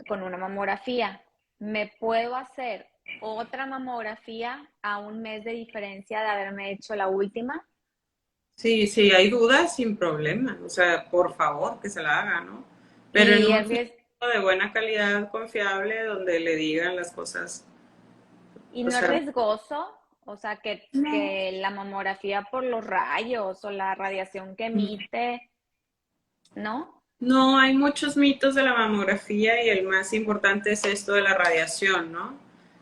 Speaker 1: con una mamografía. ¿Me puedo hacer otra mamografía a un mes de diferencia de haberme hecho la última?
Speaker 2: Sí, sí, hay dudas sin problema. O sea, por favor, que se la haga, ¿no? Pero en
Speaker 1: Y
Speaker 2: un
Speaker 1: el
Speaker 2: sitio
Speaker 1: riesgo,
Speaker 2: de buena calidad, confiable, donde le digan las cosas.
Speaker 1: y
Speaker 2: O
Speaker 1: no es
Speaker 2: sea,
Speaker 1: riesgoso, o sea,
Speaker 2: no.
Speaker 1: que la mamografía por los rayos o la radiación que emite, ¿no?
Speaker 2: No, hay muchos mitos de la mamografía y el más importante es esto de la radiación, ¿no?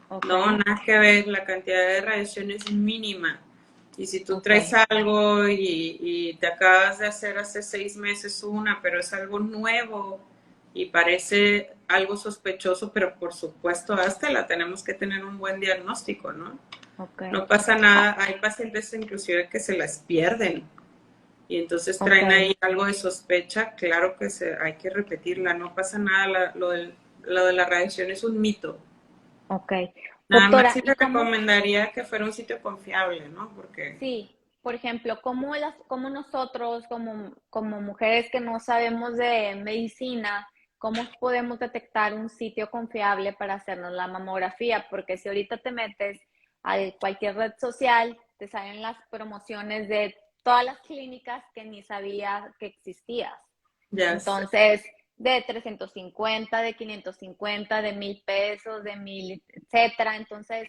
Speaker 1: Ok,
Speaker 2: No, nada que ver, la cantidad de radiación es mínima. Y si tú
Speaker 1: ok,
Speaker 2: traes algo y te acabas de hacer hace 6 meses una, pero es algo nuevo y parece algo sospechoso, pero por supuesto, hasta la tenemos que tener un buen diagnóstico, ¿no?
Speaker 1: ok.
Speaker 2: No pasa
Speaker 1: Ah,
Speaker 2: nada, hay pacientes inclusive que se las pierden y entonces
Speaker 1: ok,
Speaker 2: traen ahí algo de sospecha, claro que hay que repetirla, no pasa nada, lo de la radiación es un mito.
Speaker 1: ok.
Speaker 2: Nada más
Speaker 1: Doctora,
Speaker 2: sí
Speaker 1: ¿y
Speaker 2: te
Speaker 1: cómo?
Speaker 2: recomendaría que fuera un sitio confiable, ¿no? Porque
Speaker 1: Sí, por ejemplo, cómo nosotros, como mujeres que no sabemos de medicina, cómo podemos detectar un sitio confiable para hacernos la mamografía? Porque si ahorita te metes a cualquier red social, te salen las promociones de todas las clínicas que ni sabía que existías.
Speaker 2: ya sé.
Speaker 1: Entonces, de 350, de 550, de 1,000 pesos, de 1,000, etcétera. Entonces,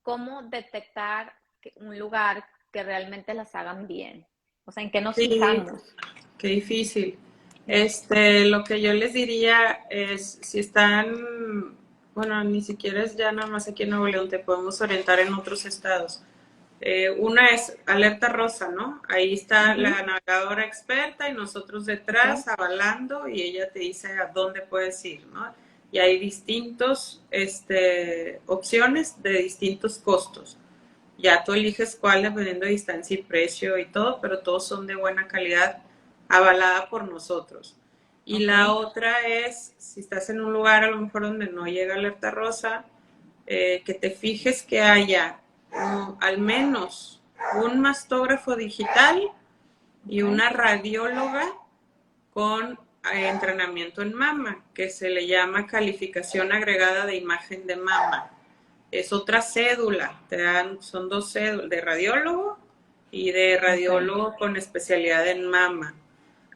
Speaker 1: ¿cómo detectar un lugar que realmente las hagan bien? O sea, ¿en qué nos
Speaker 2: Sí,
Speaker 1: fijamos?
Speaker 2: qué difícil.
Speaker 1: Sí.
Speaker 2: Lo que yo les diría es, si están, bueno, ni siquiera es ya nada más aquí en Nuevo León, te podemos orientar en otros estados. Una es alerta rosa, ¿no? Ahí está
Speaker 1: Ujú.
Speaker 2: la navegadora experta y nosotros
Speaker 1: Ok,
Speaker 2: detrás avalando y ella te dice a dónde puedes ir, ¿no? Y hay distintos opciones de distintos costos. Ya tú eliges cuál dependiendo de distancia y precio y todo, pero todos son de buena calidad, avalada por nosotros. Y
Speaker 1: ok,
Speaker 2: la otra es, si estás en un lugar a lo mejor donde no llega alerta rosa, que te fijes que haya al menos un mastógrafo digital y
Speaker 1: ok,
Speaker 2: una radióloga con entrenamiento en mama, que se le llama calificación agregada de imagen de mama. Es otra cédula, son dos cédulas, de radiólogo y de
Speaker 1: ok,
Speaker 2: radiólogo con especialidad en mama.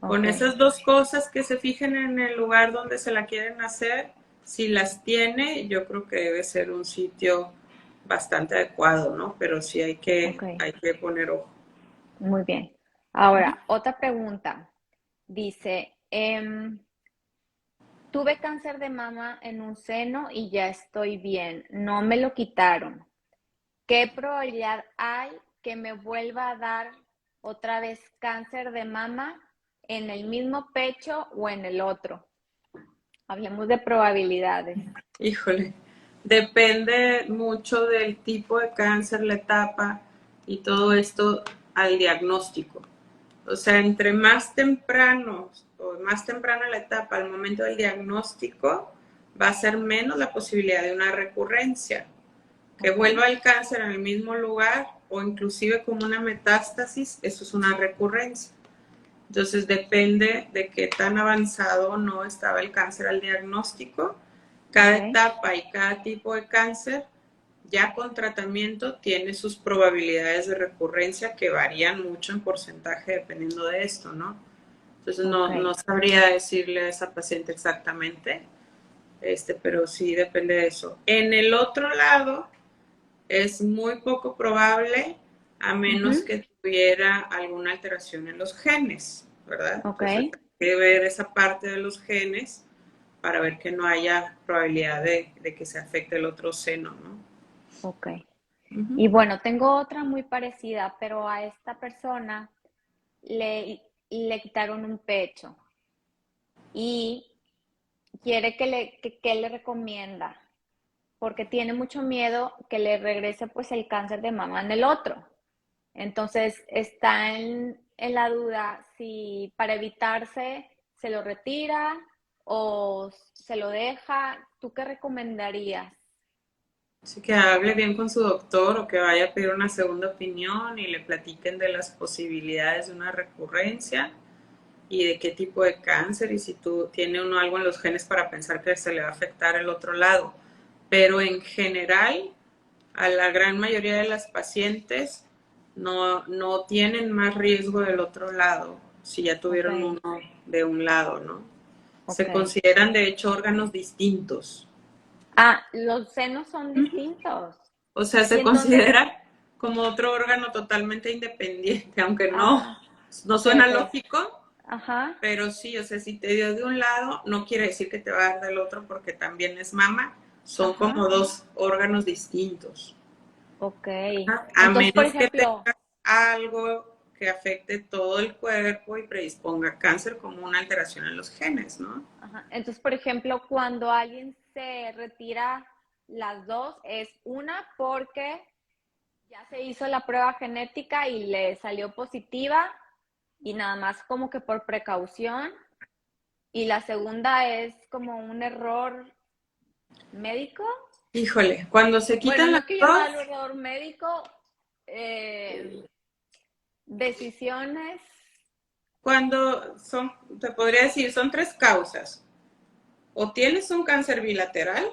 Speaker 2: Con
Speaker 1: ok,
Speaker 2: esas dos cosas que se fijen en el lugar donde se la quieren hacer, si las tiene, yo creo que debe ser un sitio bastante adecuado, ¿no? Pero sí
Speaker 1: ok.
Speaker 2: hay que poner ojo.
Speaker 1: Muy bien. Ahora, otra pregunta. Dice, tuve cáncer de mama en un seno y ya estoy bien. No me lo quitaron. ¿Qué probabilidad hay que me vuelva a dar otra vez cáncer de mama en el mismo pecho o en el otro? Hablemos de probabilidades.
Speaker 2: Híjole, depende mucho del tipo de cáncer, la etapa y todo esto al diagnóstico. O sea, entre más temprano o más temprana la etapa al momento del diagnóstico, va a ser menos la posibilidad de una recurrencia. Que
Speaker 1: Ok,
Speaker 2: vuelva el cáncer en el mismo lugar o inclusive como una metástasis, eso es una recurrencia. Entonces depende de qué tan avanzado o no estaba el cáncer al diagnóstico.
Speaker 1: ok,
Speaker 2: Cada etapa y cada tipo de cáncer ya con tratamiento tiene sus probabilidades de recurrencia que varían mucho en porcentaje dependiendo de esto, ¿no? Entonces no sabría decirle a esa paciente exactamente, pero sí depende de eso. En el otro lado, es muy poco probable a menos que tuviera alguna alteración en los genes, ¿verdad? Entonces hay que ver esa parte de los genes para ver que no haya probabilidad de que se afecte el otro seno, ¿no?
Speaker 1: Ok. Y bueno, tengo otra muy parecida, pero a esta persona le quitaron un pecho y quiere que le recomienda, porque tiene mucho miedo que le regrese pues el cáncer de mama en el otro. Entonces está en la duda si para evitarse se lo retira o se lo deja. ¿Tú qué recomendarías?
Speaker 2: Así que hable bien con su doctor o que vaya a pedir una segunda opinión y le platiquen de las posibilidades de una recurrencia y de qué tipo de cáncer y si tú tiene uno algo en los genes para pensar que se le va a afectar el otro lado. Pero en general, a la gran mayoría de las pacientes no tienen más riesgo del otro lado si ya tuvieron uno de un lado, ¿no? Se consideran de hecho órganos distintos.
Speaker 1: Ah, los senos son distintos.
Speaker 2: O sea, se considera como otro órgano totalmente independiente, aunque no suena lógico, pero sí, o sea, si te dio de un lado, no quiere decir que te va a dar del otro porque también es mama, son como dos órganos distintos.
Speaker 1: Ok.
Speaker 2: A
Speaker 1: Entonces, por
Speaker 2: menos que
Speaker 1: ejemplo,
Speaker 2: tenga algo que afecte todo el cuerpo y predisponga cáncer como una alteración en los genes, ¿no?
Speaker 1: Entonces, por ejemplo, cuando alguien se retira las dos, es una porque ya se hizo la prueba genética y le salió positiva y nada más como que por precaución. Y la segunda es como un error médico.
Speaker 2: Híjole, cuando se
Speaker 1: Bueno,
Speaker 2: quitan
Speaker 1: no
Speaker 2: las
Speaker 1: es que yo
Speaker 2: dos,
Speaker 1: llamarlo error médico, decisiones.
Speaker 2: cuando son, te podría decir, son tres causas. O tienes un cáncer bilateral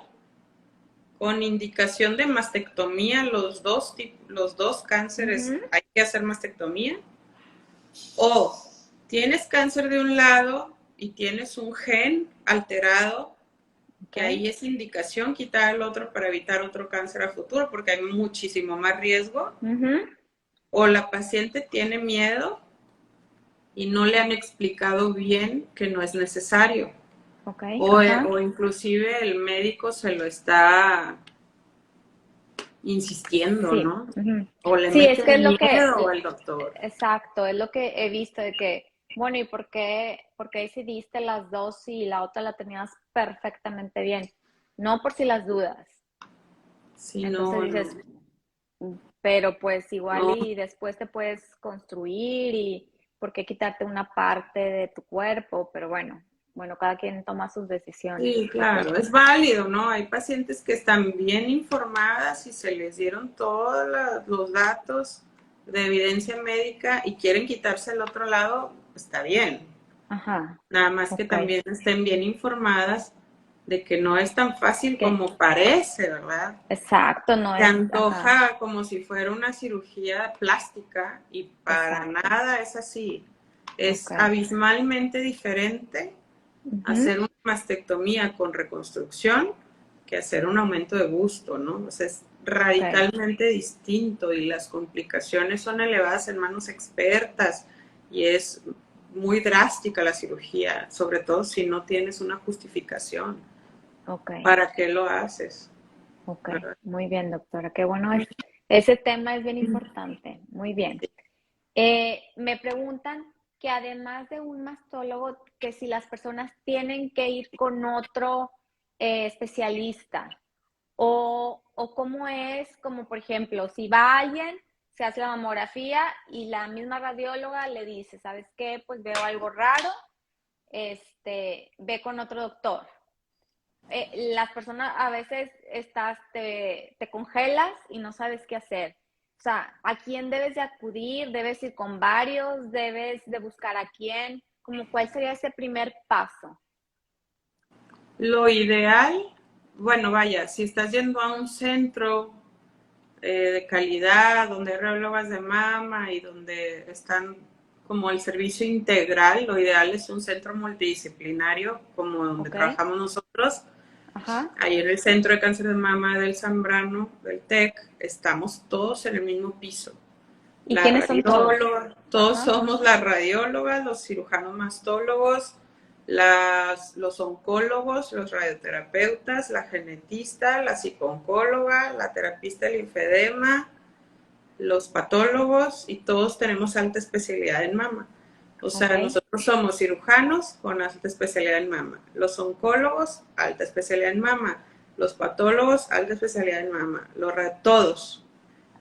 Speaker 2: con indicación de mastectomía, los dos cánceres hay que hacer mastectomía, o tienes cáncer de un lado y tienes un gen alterado, que ahí es indicación quitar el otro para evitar otro cáncer a futuro, porque hay muchísimo más riesgo, o la paciente tiene miedo y no le han explicado bien que no es necesario. O inclusive el médico se lo está insistiendo, ¿no? O le
Speaker 1: Sí, es
Speaker 2: mete
Speaker 1: que es lo
Speaker 2: miedo
Speaker 1: que,
Speaker 2: al doctor.
Speaker 1: exacto, es lo que he visto de que, bueno, ¿y por qué decidiste las dos si la otra la tenías perfectamente bien? No por si las dudas.
Speaker 2: Sí,
Speaker 1: Entonces
Speaker 2: no,
Speaker 1: dices, pero pues igual
Speaker 2: no.
Speaker 1: y después te puedes construir y por qué quitarte una parte de tu cuerpo, pero bueno, cada quien toma sus decisiones.
Speaker 2: Sí, claro, es válido, ¿no? Hay pacientes que están bien informadas y se les dieron todos los datos de evidencia médica y quieren quitarse el otro lado, está bien. Nada más que también estén bien informadas de que no es tan fácil como parece, ¿verdad?
Speaker 1: Exacto, no
Speaker 2: Se
Speaker 1: es,
Speaker 2: antoja como si fuera una cirugía plástica y para nada es así. Es abismalmente diferente hacer una mastectomía con reconstrucción que hacer un aumento de busto, ¿no? O sea, es radicalmente distinto y las complicaciones son elevadas en manos expertas y es muy drástica la cirugía, sobre todo si no tienes una justificación. ¿Para qué lo haces?
Speaker 1: Muy bien, doctora. Qué bueno ese tema es bien importante. Muy bien. Me preguntan que además de un mastólogo, que si las personas tienen que ir con otro especialista o cómo es, como por ejemplo, si va alguien, se hace la mamografía y la misma radióloga le dice, ¿sabes qué? Pues veo algo raro, ve con otro doctor. Las personas a veces te congelas y no sabes qué hacer. O sea, ¿a quién debes de acudir? ¿Debes ir con varios? ¿Debes de buscar a quién? Como cuál sería ese primer paso.
Speaker 2: Lo ideal, bueno, vaya, si estás yendo a un centro de calidad, donde hay radiólogas de mama y donde están como el servicio integral. Lo ideal es un centro multidisciplinario como donde trabajamos nosotros.
Speaker 1: Ajá.
Speaker 2: Ahí en el Centro de Cáncer de Mama del Zambrano, del TEC, estamos todos en el mismo piso.
Speaker 1: ¿Y quiénes son todos?
Speaker 2: Todos somos las radiólogas, los cirujanos mastólogos, los oncólogos, los radioterapeutas, la genetista, la psicooncóloga, la terapista del linfedema, los patólogos, y todos tenemos alta especialidad en mama. O sea, nosotros somos cirujanos con alta especialidad en mama, los oncólogos, alta especialidad en mama, los patólogos, alta especialidad en mama, todos.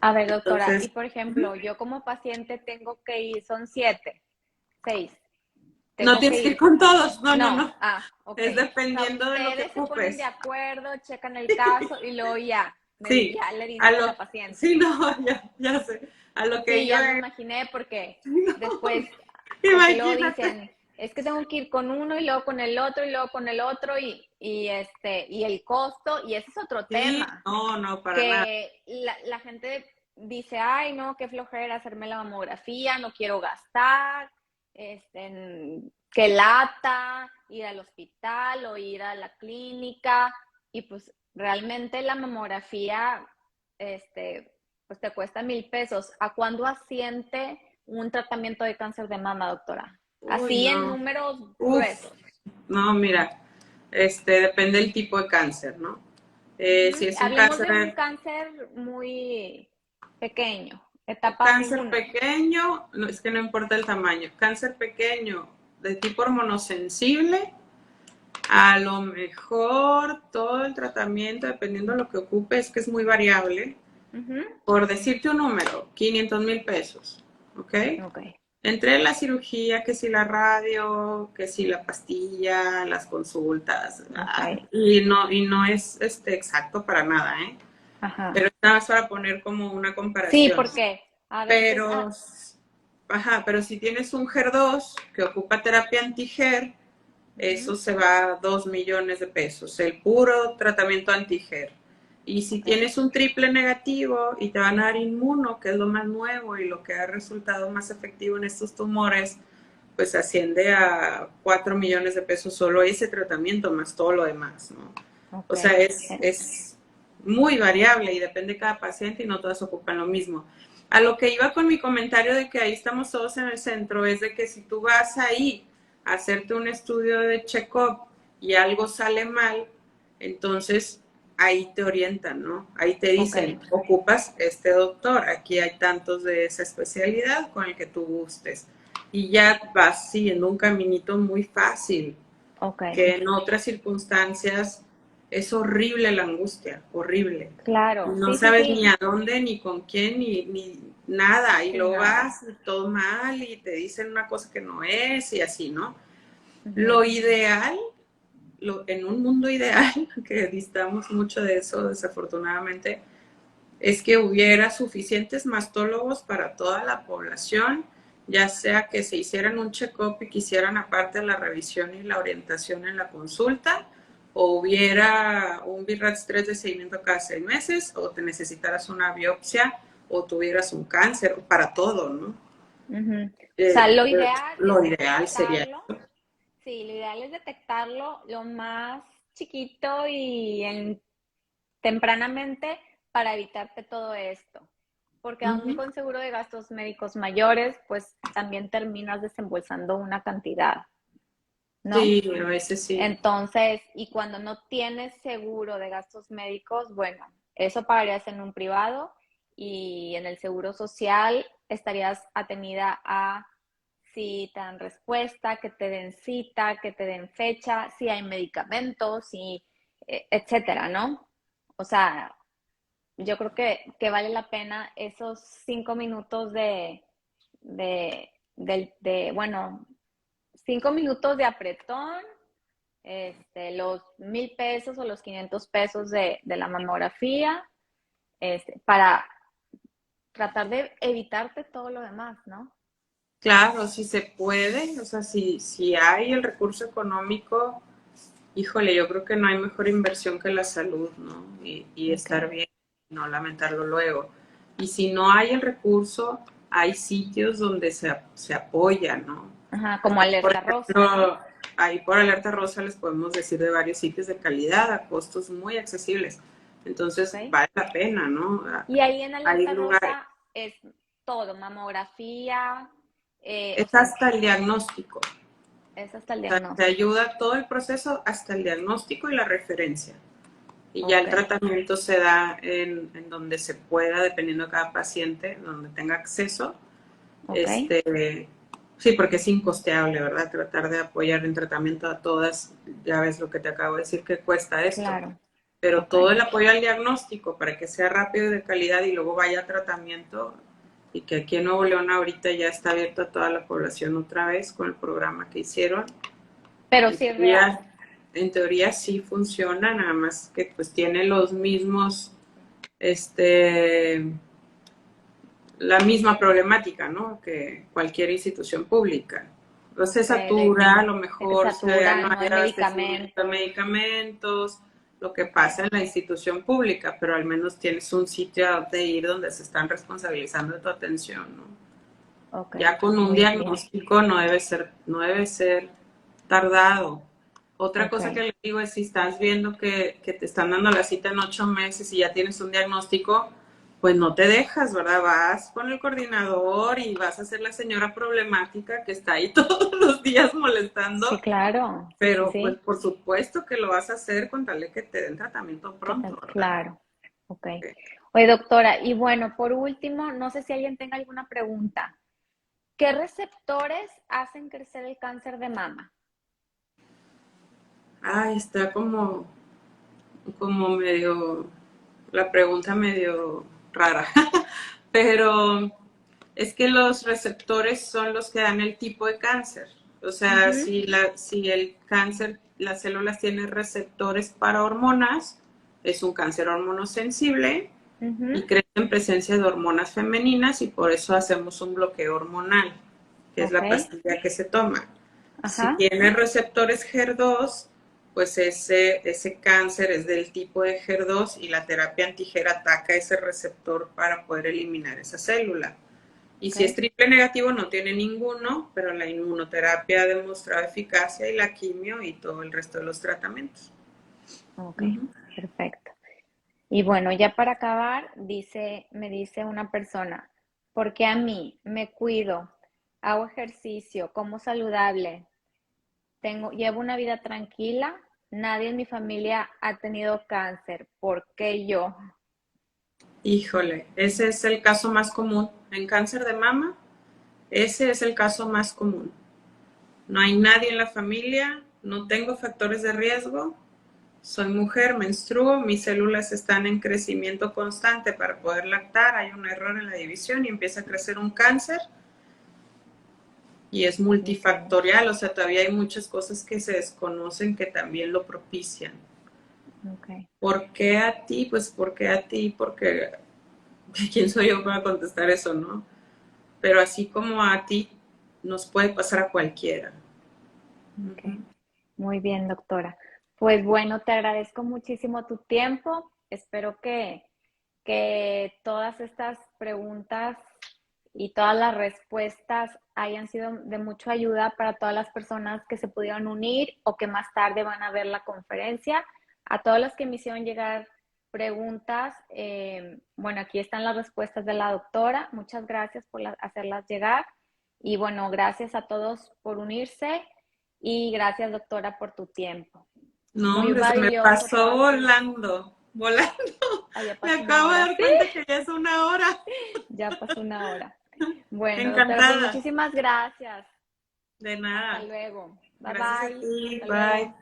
Speaker 1: A ver, doctora, entonces, y por ejemplo, yo como paciente tengo que ir, son 7, 6.
Speaker 2: No tienes que ir con todos, no.
Speaker 1: Ah, okay.
Speaker 2: Es dependiendo de lo que ocupes.
Speaker 1: Ustedes se ponen de acuerdo, checan el caso y luego ya,
Speaker 2: sí,
Speaker 1: ya le dicen a la paciente.
Speaker 2: Sí, no, ya sé. A lo que
Speaker 1: sí,
Speaker 2: yo
Speaker 1: ya me imaginé porque después porque luego dicen, es que tengo que ir con uno y luego con el otro y luego con el otro y el costo, y ese es otro tema.
Speaker 2: No, para nada.
Speaker 1: Que la gente dice, ay, no, qué flojera hacerme la mamografía, no quiero gastar, que lata, ir al hospital o ir a la clínica, y pues realmente la mamografía, pues te cuesta 1,000 pesos. ¿A cuándo asciende un tratamiento de cáncer de mama, doctora? Así en números gruesos.
Speaker 2: No, mira, depende del tipo de cáncer, ¿no? Si es un cáncer
Speaker 1: de un cáncer muy pequeño.
Speaker 2: Cáncer pequeño, no, es que no importa el tamaño. Cáncer pequeño de tipo hormonosensible, a lo mejor todo el tratamiento, dependiendo de lo que ocupe, es que es muy variable. Por decirte un número, 500,000 pesos, ¿ok? Entre la cirugía, que si la radio, que si la pastilla, las consultas, y no es exacto para nada, ¿eh? Ajá. Pero nada más para poner como una comparación.
Speaker 1: Sí, porque a veces,
Speaker 2: pero si tienes un HER2 que ocupa terapia anti-HER, eso se va a 2 millones de pesos, el puro tratamiento anti-HER. Y si tienes un triple negativo y te van a dar inmuno, que es lo más nuevo y lo que ha resultado más efectivo en estos tumores, pues asciende a 4 millones de pesos solo ese tratamiento más todo lo demás, ¿no? O sea, es muy variable y depende de cada paciente y no todas ocupan lo mismo. A lo que iba con mi comentario de que ahí estamos todos en el centro es de que si tú vas ahí a hacerte un estudio de check-up y algo sale mal, entonces ahí te orientan, ¿no? Ahí te dicen, ocupas este doctor, aquí hay tantos de esa especialidad con el que tú gustes. Y ya vas siguiendo un caminito muy fácil, que en otras circunstancias es horrible la angustia, horrible.
Speaker 1: Claro.
Speaker 2: No sabes ni a dónde, ni con quién, ni nada. Y luego vas y todo mal y te dicen una cosa que no es y así, ¿no? Lo ideal, en un mundo ideal, que distamos mucho de eso desafortunadamente, es que hubiera suficientes mastólogos para toda la población, ya sea que se hicieran un check-up y quisieran aparte la revisión y la orientación en la consulta, o hubiera un BIRATS-3 de seguimiento cada 6 meses, o te necesitaras una biopsia, o tuvieras un cáncer, para todo, ¿no?
Speaker 1: O sea, lo ideal
Speaker 2: sería...
Speaker 1: Sí, lo ideal es detectarlo lo más chiquito y tempranamente para evitarte todo esto. Porque aún con seguro de gastos médicos mayores, pues también terminas desembolsando una cantidad, ¿no?
Speaker 2: Sí, a veces sí.
Speaker 1: Entonces, y cuando no tienes seguro de gastos médicos, bueno, eso pagarías en un privado y en el seguro social estarías atenida a si te dan respuesta, que te den cita, que te den fecha, si hay medicamentos, etcétera, ¿no? O sea, yo creo que vale la pena esos 5 minutos bueno, 5 minutos de apretón, los 1,000 pesos o los 500 pesos de la mamografía, para tratar de evitarte todo lo demás, ¿no?
Speaker 2: Claro, si se puede, o sea, si hay el recurso económico, híjole, yo creo que no hay mejor inversión que la salud, ¿no? Y estar bien. no lamentarlo luego. Y si no hay el recurso, hay sitios donde se apoya, ¿no?
Speaker 1: Ajá, como
Speaker 2: Por
Speaker 1: alerta rosa, ¿no?
Speaker 2: ejemplo, ahí por Alerta Rosa les podemos decir de varios sitios de calidad a costos muy accesibles. Entonces,
Speaker 1: Ok.
Speaker 2: vale la pena, ¿no?
Speaker 1: Y ahí en
Speaker 2: Hay
Speaker 1: alerta
Speaker 2: lugares.
Speaker 1: rosa es todo, mamografía, o
Speaker 2: Es
Speaker 1: sea,
Speaker 2: hasta el diagnóstico.
Speaker 1: es hasta el
Speaker 2: O sea, te
Speaker 1: diagnóstico.
Speaker 2: ayuda todo el proceso hasta el diagnóstico y la referencia. Y ya
Speaker 1: Ok,
Speaker 2: el tratamiento se da en donde se pueda, dependiendo de cada paciente, donde tenga acceso.
Speaker 1: ok,
Speaker 2: Sí, porque es incosteable, ¿verdad? Tratar de apoyar en tratamiento a todas, ya ves lo que te acabo de decir que cuesta esto.
Speaker 1: claro,
Speaker 2: Pero
Speaker 1: ok.
Speaker 2: todo el apoyo al diagnóstico para que sea rápido y de calidad y luego vaya a tratamiento, y que aquí en Nuevo León ahorita ya está abierto a toda la población otra vez con el programa que hicieron.
Speaker 1: Pero
Speaker 2: En
Speaker 1: sí es real.
Speaker 2: teoría, en teoría sí funciona, nada más que pues tiene los mismos, este, la misma problemática, ¿no? Que cualquier institución pública. Entonces se
Speaker 1: Ok,
Speaker 2: satura, a lo
Speaker 1: de que
Speaker 2: mejor
Speaker 1: saturan,
Speaker 2: no
Speaker 1: no
Speaker 2: hay
Speaker 1: hay
Speaker 2: abastecimiento de
Speaker 1: medicamentos.
Speaker 2: medicamentos, lo que
Speaker 1: Ok,
Speaker 2: pasa en la institución pública, pero al menos tienes un sitio a donde ir donde se están responsabilizando de tu atención, ¿no?
Speaker 1: ok,
Speaker 2: Ya con un
Speaker 1: muy bien.
Speaker 2: diagnóstico no debe ser tardado. Otra
Speaker 1: Ok,
Speaker 2: cosa que le digo es si estás viendo que te están dando la cita en 8 meses y ya tienes un diagnóstico, pues no te dejas, ¿verdad? Vas con el coordinador y vas a ser la señora problemática que está ahí todos los días
Speaker 1: sí,
Speaker 2: molestando,
Speaker 1: claro, sí, sí,
Speaker 2: pero pues
Speaker 1: sí.
Speaker 2: por supuesto que lo vas a hacer con tal de que te den tratamiento pronto, ¿verdad?
Speaker 1: Claro, ok. Oye, doctora, y bueno, por último, no sé si alguien tenga alguna pregunta. ¿Qué receptores hacen crecer el cáncer de mama?
Speaker 2: Ay, está como medio, la pregunta medio rara, pero es que los receptores son los que dan el tipo de cáncer. O sea,
Speaker 1: Ujú,
Speaker 2: si el cáncer, las células tienen receptores para hormonas, es un cáncer hormonosensible
Speaker 1: ujú,
Speaker 2: y crece en presencia de hormonas femeninas y por eso hacemos un bloqueo hormonal, que es
Speaker 1: ok,
Speaker 2: la pastilla que se toma. Si
Speaker 1: ajá,
Speaker 2: tiene receptores HER2, pues ese cáncer es del tipo de HER2 y la terapia anti-HER ataca ese receptor para poder eliminar esa célula. Y
Speaker 1: ok,
Speaker 2: si es triple negativo, no tiene ninguno, pero la inmunoterapia ha demostrado eficacia y la quimio y todo el resto de los tratamientos.
Speaker 1: ok,
Speaker 2: Uh-huh.
Speaker 1: perfecto. Y bueno, ya para acabar, me dice una persona, porque a mí me cuido, hago ejercicio, como saludable, llevo una vida tranquila, nadie en mi familia ha tenido cáncer, ¿por qué yo?
Speaker 2: Híjole, ese es el caso más común. En cáncer de mama, ese es el caso más común. No hay nadie en la familia, no tengo factores de riesgo, soy mujer, menstruo, mis células están en crecimiento constante para poder lactar, hay un error en la división y empieza a crecer un cáncer y es
Speaker 1: Okay,
Speaker 2: multifactorial, o sea, todavía hay muchas cosas que se desconocen que también lo propician.
Speaker 1: okay,
Speaker 2: ¿Por qué a ti? Pues ¿por qué a ti? Porque ¿quién soy yo para contestar eso, no? Pero así como a ti, nos puede pasar a cualquiera.
Speaker 1: okay. Muy bien, doctora. Pues bueno, te agradezco muchísimo tu tiempo. Espero que todas estas preguntas y todas las respuestas hayan sido de mucha ayuda para todas las personas que se pudieron unir o que más tarde van a ver la conferencia. A todos los que me hicieron llegar preguntas, bueno, aquí están las respuestas de la doctora. Muchas gracias por hacerlas llegar. Y bueno, gracias a todos por unirse y gracias, doctora, por tu tiempo.
Speaker 2: No,
Speaker 1: Muy
Speaker 2: hombre, se me
Speaker 1: valioso
Speaker 2: pasó
Speaker 1: todas tus...
Speaker 2: volando, volando.
Speaker 1: Ah, ya
Speaker 2: Me
Speaker 1: pasó una
Speaker 2: acabo de
Speaker 1: hora.
Speaker 2: dar
Speaker 1: Sí,
Speaker 2: cuenta que ya es una hora.
Speaker 1: ya pasó una hora. Bueno, doctora, pues
Speaker 2: Encantada.
Speaker 1: muchísimas gracias.
Speaker 2: De
Speaker 1: Hasta
Speaker 2: nada.
Speaker 1: luego. Bye
Speaker 2: Gracias a
Speaker 1: bye.
Speaker 2: ti.
Speaker 1: Hasta
Speaker 2: Bye.
Speaker 1: luego.